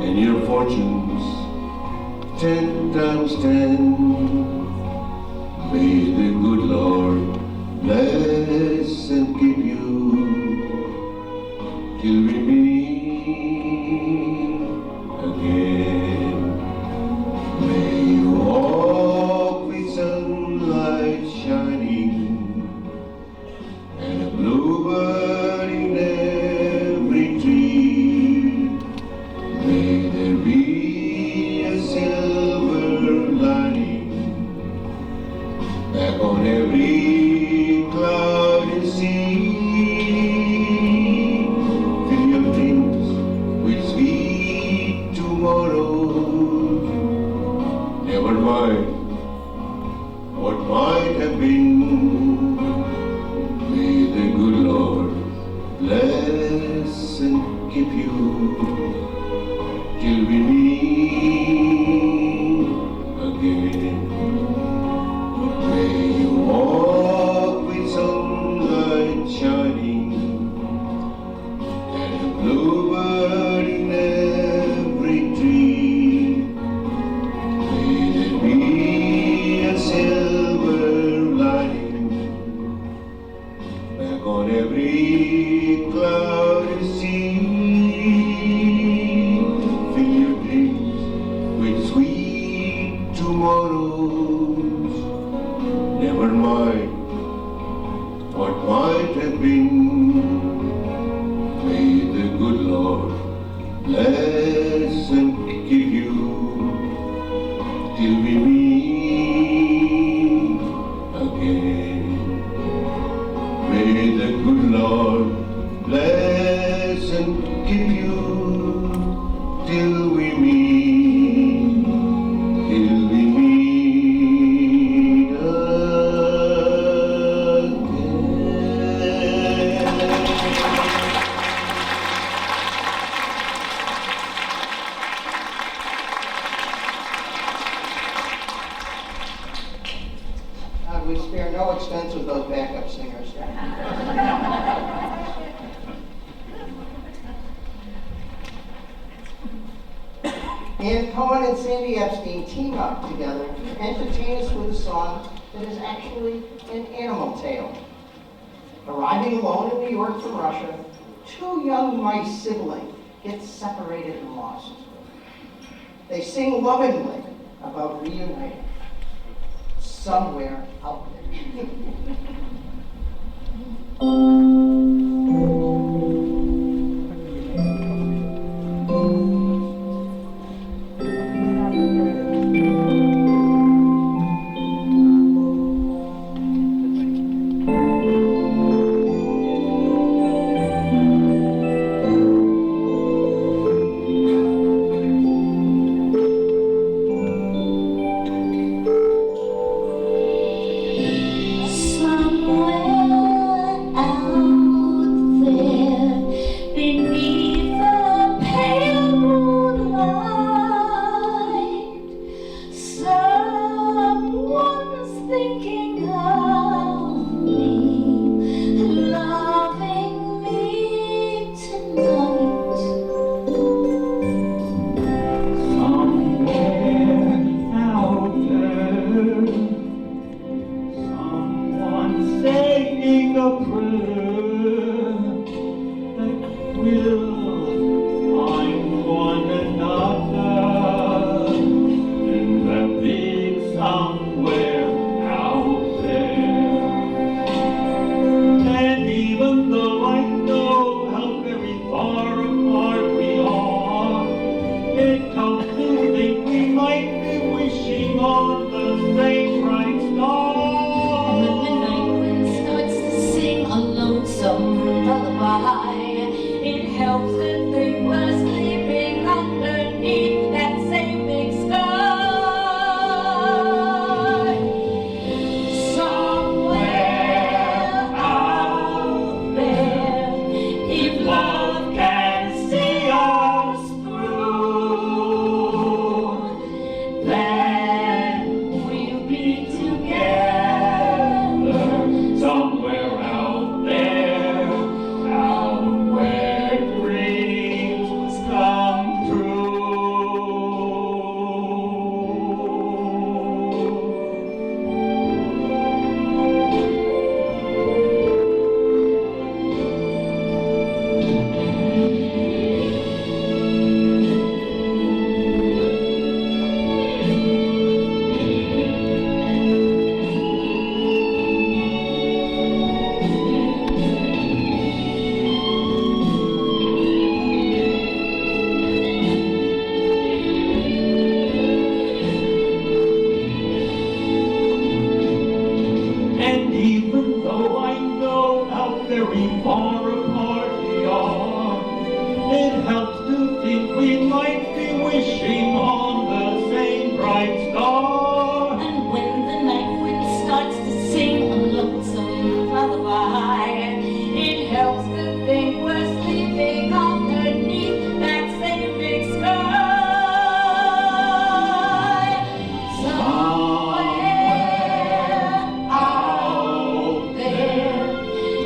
and your fortunes 10 times 10. May the good Lord bless and keep you till we meet again. May you walk with sunlight shining and a bluebird in every tree. May there be a silver lining back on every cloud and sea. Fill your dreams with sweet tomorrows. Never mind what might have been. May the good Lord bless and keep you till we meet again. May you walk with sunlight shining and a bluebird in every tree. May there be a silver lining back on every cloud and sea. Fill your dreams with sweet tomorrows. Never mind what might hoping. May the good Lord bless and keep you till we meet again. May the good Lord bless and keep you till we meet again. We spare no expense with those backup singers. Ann Cohen and Sandy Epstein team up together to entertain us with a song that is actually an animal tale. Arriving alone in New York from Russia, two young mice siblings get separated and lost. They sing lovingly about reuniting somewhere out there.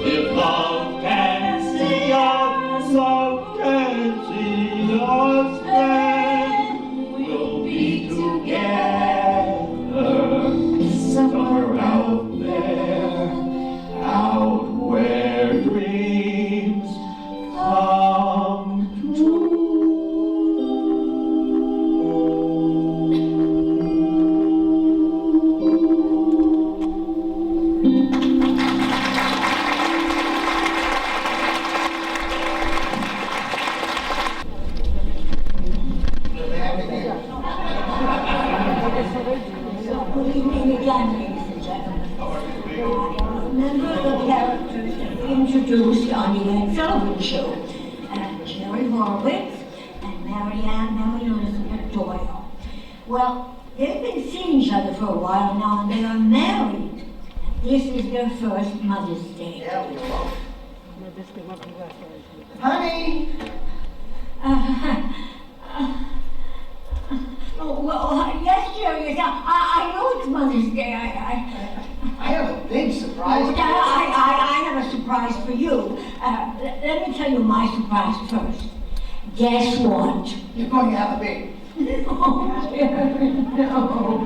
If love can see us, love can see introduced on the Ed Sullivan Show. Jerry Horowitz and Mary Elizabeth Doyle. Well, they've been seeing each other for a while now, and they are married. This is their first Mother's Day. Yeah, we are. Honey! Well, yes, Jerry, yes, I know it's Mother's Day. I have a big surprise. Oh, I have a surprise for you. Let me tell you my surprise first. Guess what? You're going to have a baby. No, Jerry, no.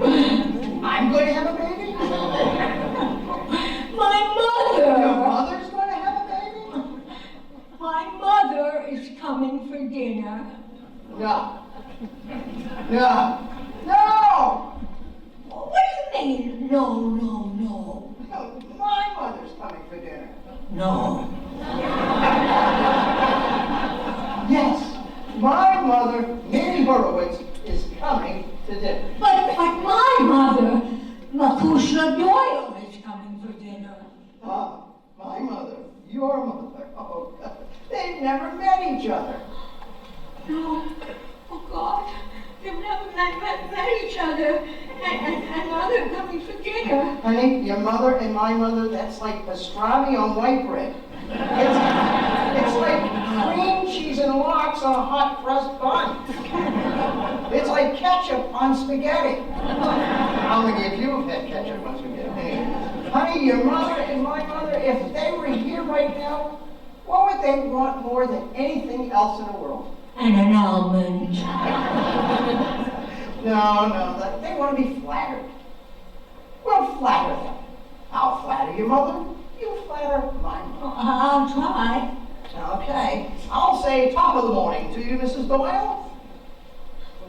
I'm going to have a baby? My mother! Your mother's going to have a baby? My mother is coming for dinner. No. No. No! What do you mean, no? No, my mother's coming for dinner. No. Yes, my mother, Minnie Horowitz, is coming to dinner. But my mother, Makusha Doyle, is coming for dinner. Ah, my mother, your mother. Oh, God. They've never met each other. No. Oh, God. They've never met each other. And now they're coming for dinner. Honey, your mother and my mother, that's like pastrami on white bread. It's like cream cheese and lox on a hot pressed bun. It's like ketchup on spaghetti. How many of you have had ketchup on spaghetti? Honey, your mother and my mother, if they were here right now, what would they want more than anything else in the world? And an almond. No, they want to be flattered. Well, flatter them. I'll flatter your mother. You flatter my mother. I'll try. Okay. I'll say top of the morning to you, Mrs. Doyle.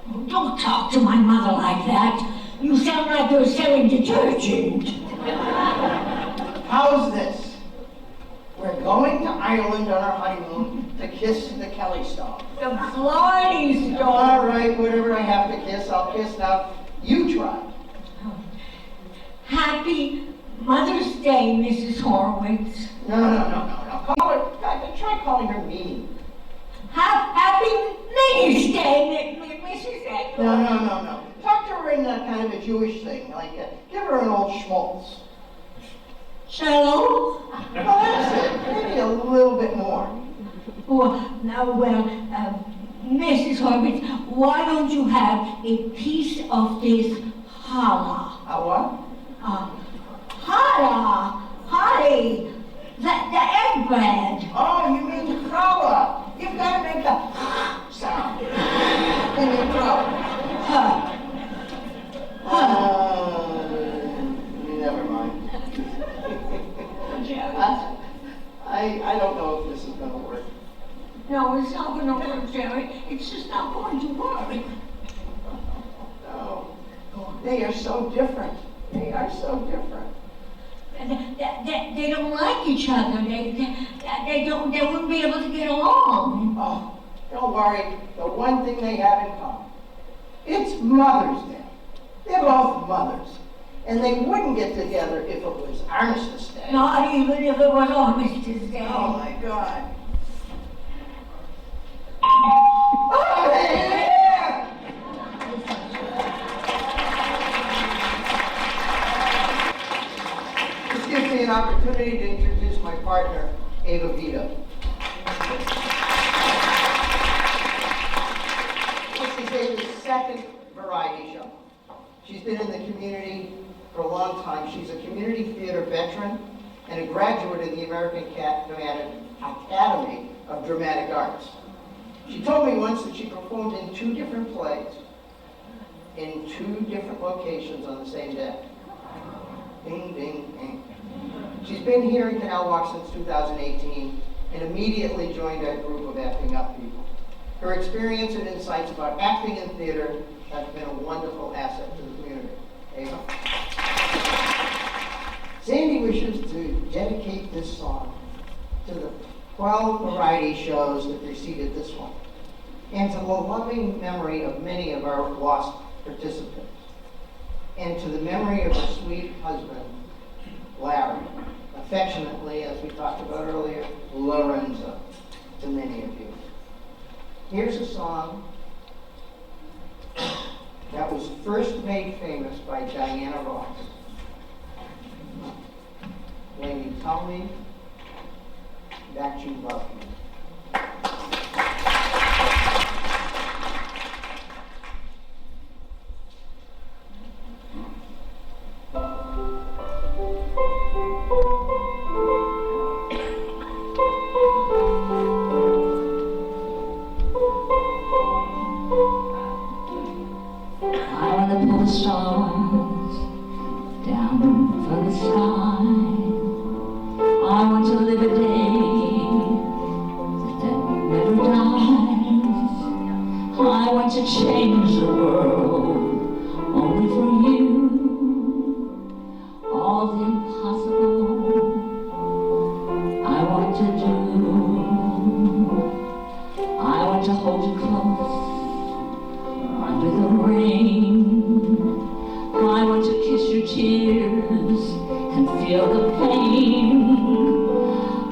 Oh, don't talk to my mother like that. You sound like you're selling detergent. How's this? We're going to Ireland on our honeymoon to kiss the Kelly Stone. The Blarney Stone. All right, whatever I have to kiss, I'll kiss now. You try. Happy Mother's Day, Mrs. Horowitz. No. Call her, try calling her Minnie. Happy Mother's Day, Mrs. Siegel. No. Talk to her in kind of a Jewish thing, like give her an old schmaltz. Shalom. Well, that's it. Maybe a little bit more. Mrs. Horowitz, why don't you have a piece of this challah? A what? Challah, holly, the egg bread. Oh, you mean challah. You've got to make the sound in your throat. Never mind. I don't know if this is going to work. No, it's not going to work, Jerry. It's just not going to work. No. They are so different. They are so different. They don't like each other. They wouldn't be able to get along. Oh, don't worry. The one thing they have in common, it's Mother's Day. They're both mothers. And they wouldn't get together if it was Armistice Day. Not even if it was Armistice Day. Oh, my God. Oh, yeah! This gives me an opportunity to introduce my partner, Ava Vito. This is Ava's second variety show. She's been in the community for a long time. She's a community theater veteran and a graduate of the American Academy of Dramatic Arts. She told me once that she performed in 2 different plays in 2 different locations on the same day. Ding, ding, ding. She's been here in Canal Walk since 2018 and immediately joined our group of acting up people. Her experience and insights about acting in theater have been a wonderful asset to the community. Ava. Sandy wishes to dedicate this song to the 12 variety shows that preceded this one, and to the loving memory of many of our lost participants, and to the memory of her sweet husband, Larry, a affectionately, as we talked about earlier, Lorenzo, to many of you. Here's a song that was first made famous by Diana Ross. When you tell me that you love me. I want to pull the stars down from the sky. I want to live a day that never dies. I want to change the world only for you. All the impossible I want to do. I want to hold you close under the rain. I want to kiss your tears and feel the pain.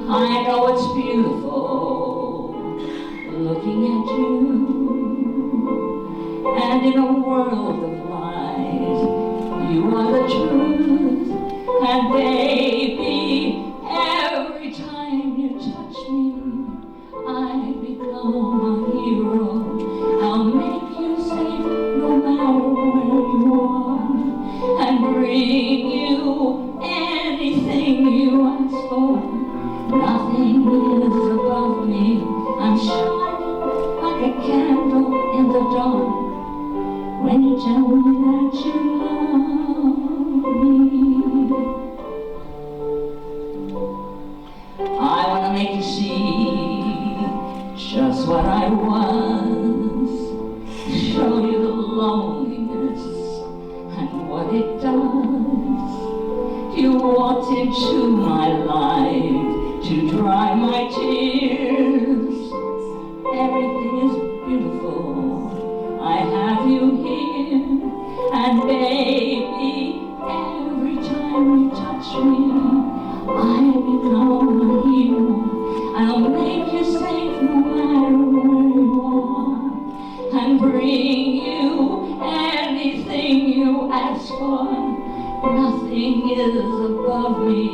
I know it's beautiful looking at you. And in a world of lies, you are the truth. And baby, every time you touch me, I become a hero. I'll make you safe no matter where you are, and bring you anything you ask for. Nothing is above me. I'm shining like a candle in the dark when you tell me that you love me. I want to make you see just what I was, show you the loneliness and what it does. You walked into my life to dry my tears. Everything is beautiful, I have you here. And baby, every time you touch me, I become a hero. I'll make you safe no matter where you are, and bring you anything you ask for. Nothing is above me.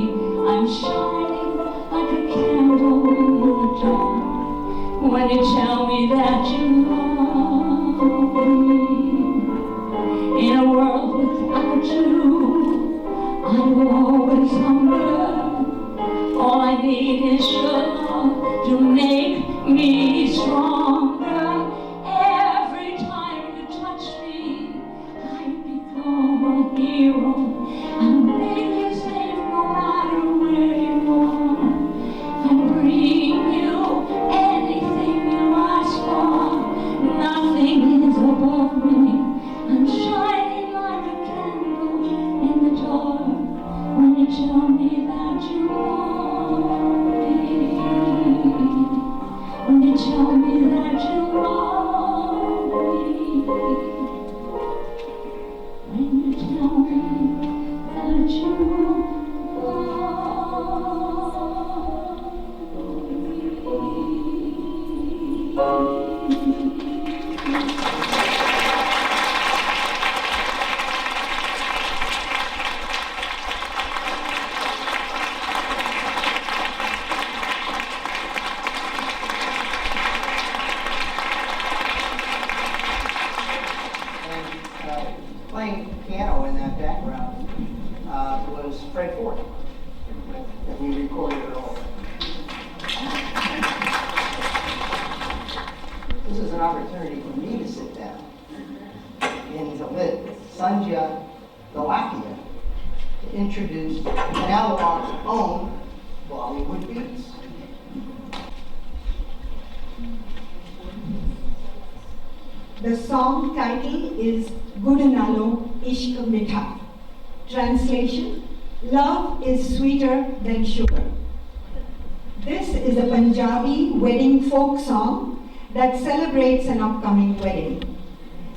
I'm shining like a candle in the dark when you tell me that you love me. In a world without you, I will always hunger. All I need is your love to make me stronger. Every time you touch me, I become a hero. I'll make you safe no matter where you are, and bring you anything you ask for. Nothing is above me. I'm shining like a candle in the dark when you tell me that you love me. When you tell me that you love me. When you tell me that you Playing piano in that background was Fred Ford, that we recorded it all. This is an opportunity for me to sit down and to let Sanjay Dalakia to introduce Canal Walk's own Bollywood beats. The song title is Gudnalo Ishq Mitha. Translation: Love is sweeter than sugar. This is a Punjabi wedding folk song that celebrates an upcoming wedding.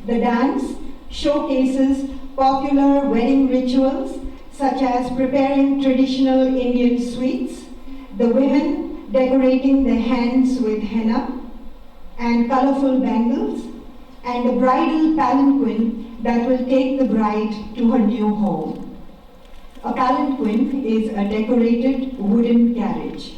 The dance showcases popular wedding rituals such as preparing traditional Indian sweets, the women decorating their hands with henna and colorful bangles, and a bridal palanquin that will take the bride to her new home. A palanquin is a decorated wooden carriage.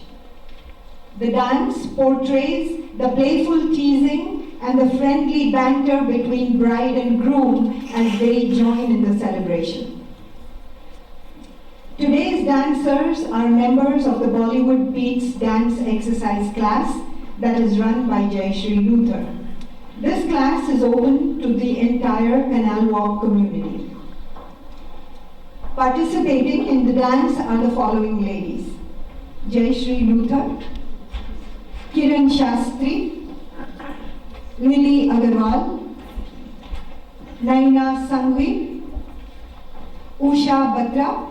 The dance portrays the playful teasing and the friendly banter between bride and groom as they join in the celebration. Today's dancers are members of the Bollywood Beats dance exercise class that is run by Jayashree Luther. This class is open to the entire Canal Walk community. Participating in the dance are the following ladies: Jayashree Luther, Kiran Shastri, Lily Agarwal, Naina Sangvi, Usha Batra,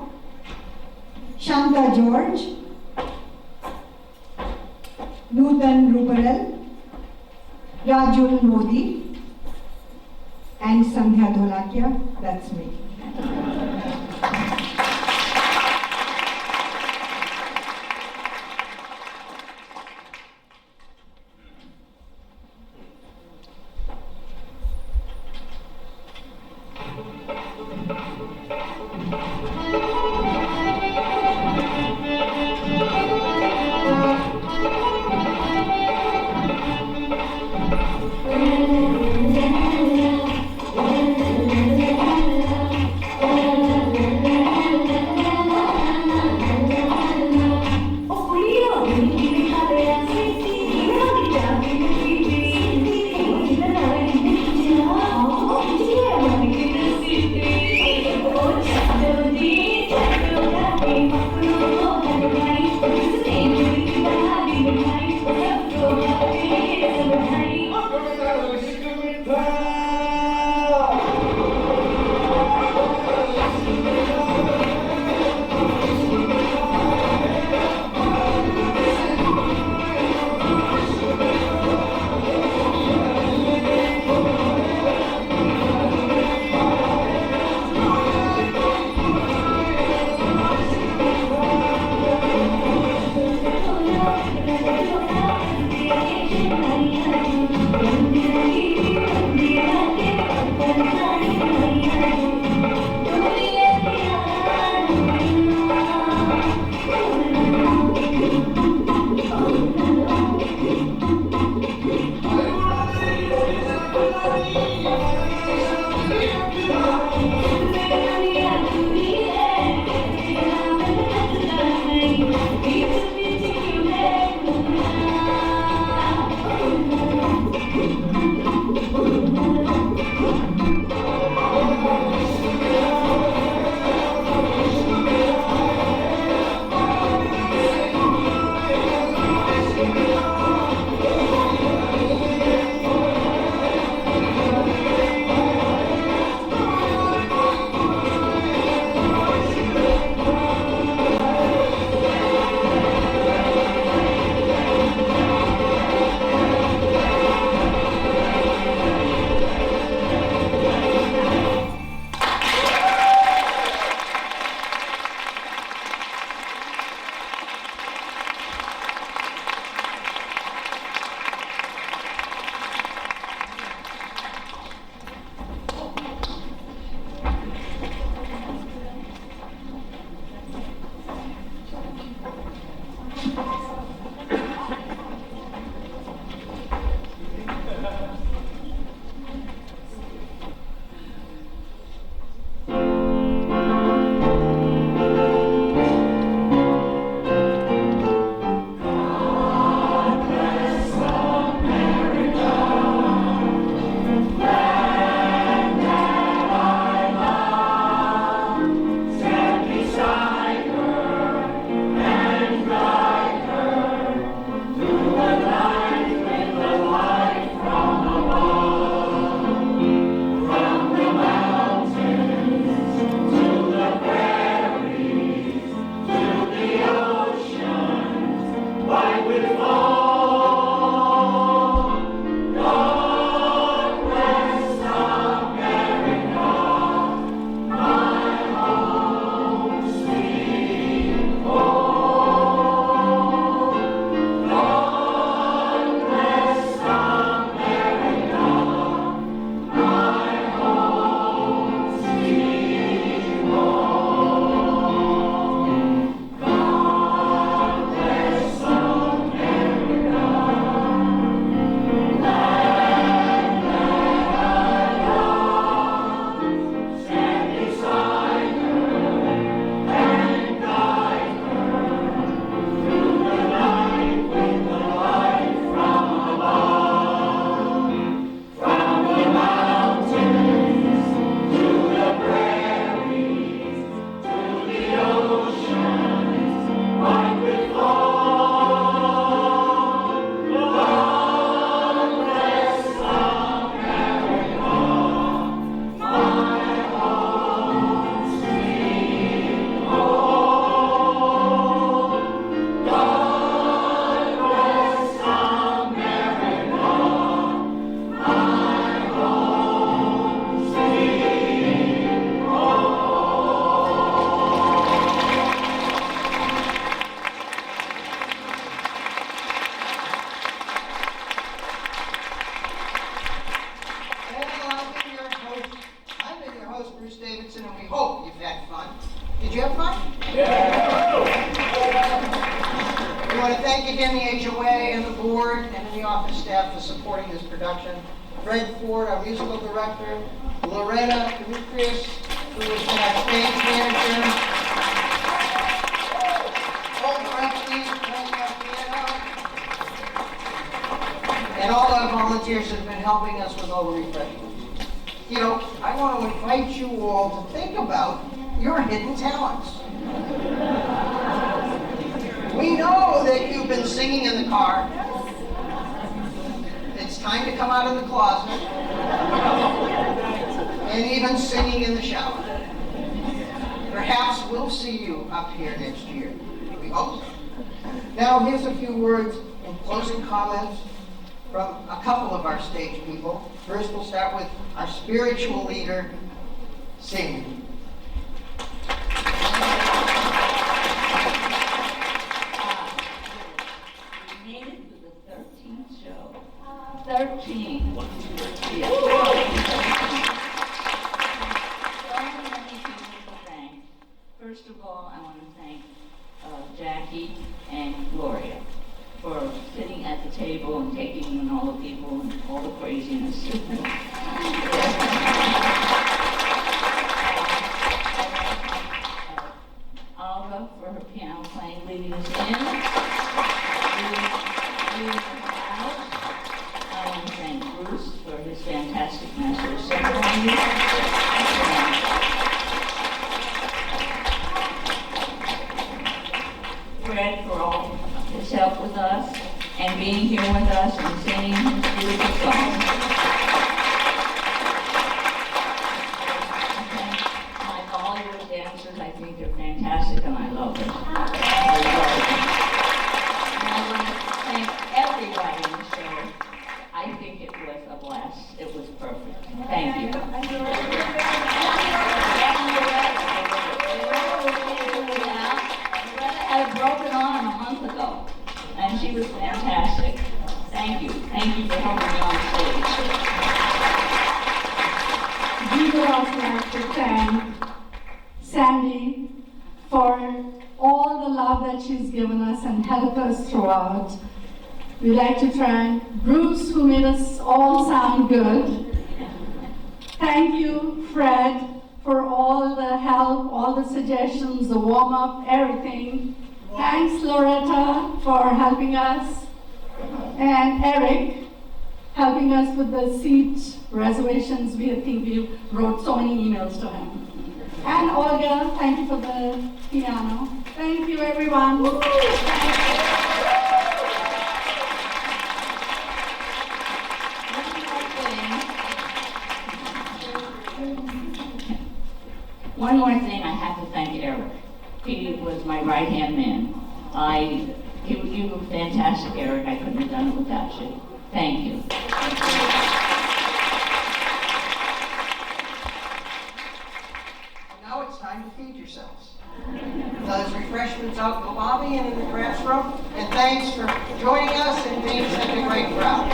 Shanta George, Nutan Ruparel, Rajul Modi, and Sandhya Dholakia, that's me. Away and the board and the office staff for supporting this production. Fred Ford, our musical director. Loretta, Dimestria, who has been our stage manager. Olga, Epstein, playing our piano. And all our volunteers have been helping us with all the refreshments. You know, I want to invite you all to think about your hidden talents. We know that you've been singing in the car. It's time to come out of the closet. And even singing in the shower. Perhaps we'll see you up here next year. We hope so. Now, here's a few words in closing comments from a couple of our stage people. First, we'll start with our spiritual leader, Siegel. We made it to the 13th show. 13. Yeah. So many people to thank. First of all, I want to thank Jackie and Gloria for sitting at the table and taking in all the people and all the craziness. Olga for her piano playing, leading us in. I want to thank Bruce for his fantastic master of ceremony. Fred for all his help with us and being here with us and singing his beautiful songs. My Bollywood dancers, I think they're fantastic and I love them. I love them. And I want to thank everybody in the show. I think it was a blast. It was perfect. Thank you. I had broken arm a month ago, and she was fantastic. Thank you. Thank you for helping me on stage. We would also like to thank Sandy for all the love that she's given us and helped us throughout. We'd like to thank Bruce, who made us all sound good. Thank you, Fred, for all the help, all the suggestions, the warm-up, everything. Thanks, Loretta, for helping us. And Eric, helping us with the seat reservations. I think we wrote so many emails to him. And Olga, thank you for the piano. Thank you, everyone. Thank you. One more thing, I have to thank Eric. He was my right-hand man. You were fantastic, Eric. I couldn't have done it without you. Thank you. Now it's time to feed yourselves. There's refreshments out in the lobby and in the press room. And thanks for joining us and being such a great crowd.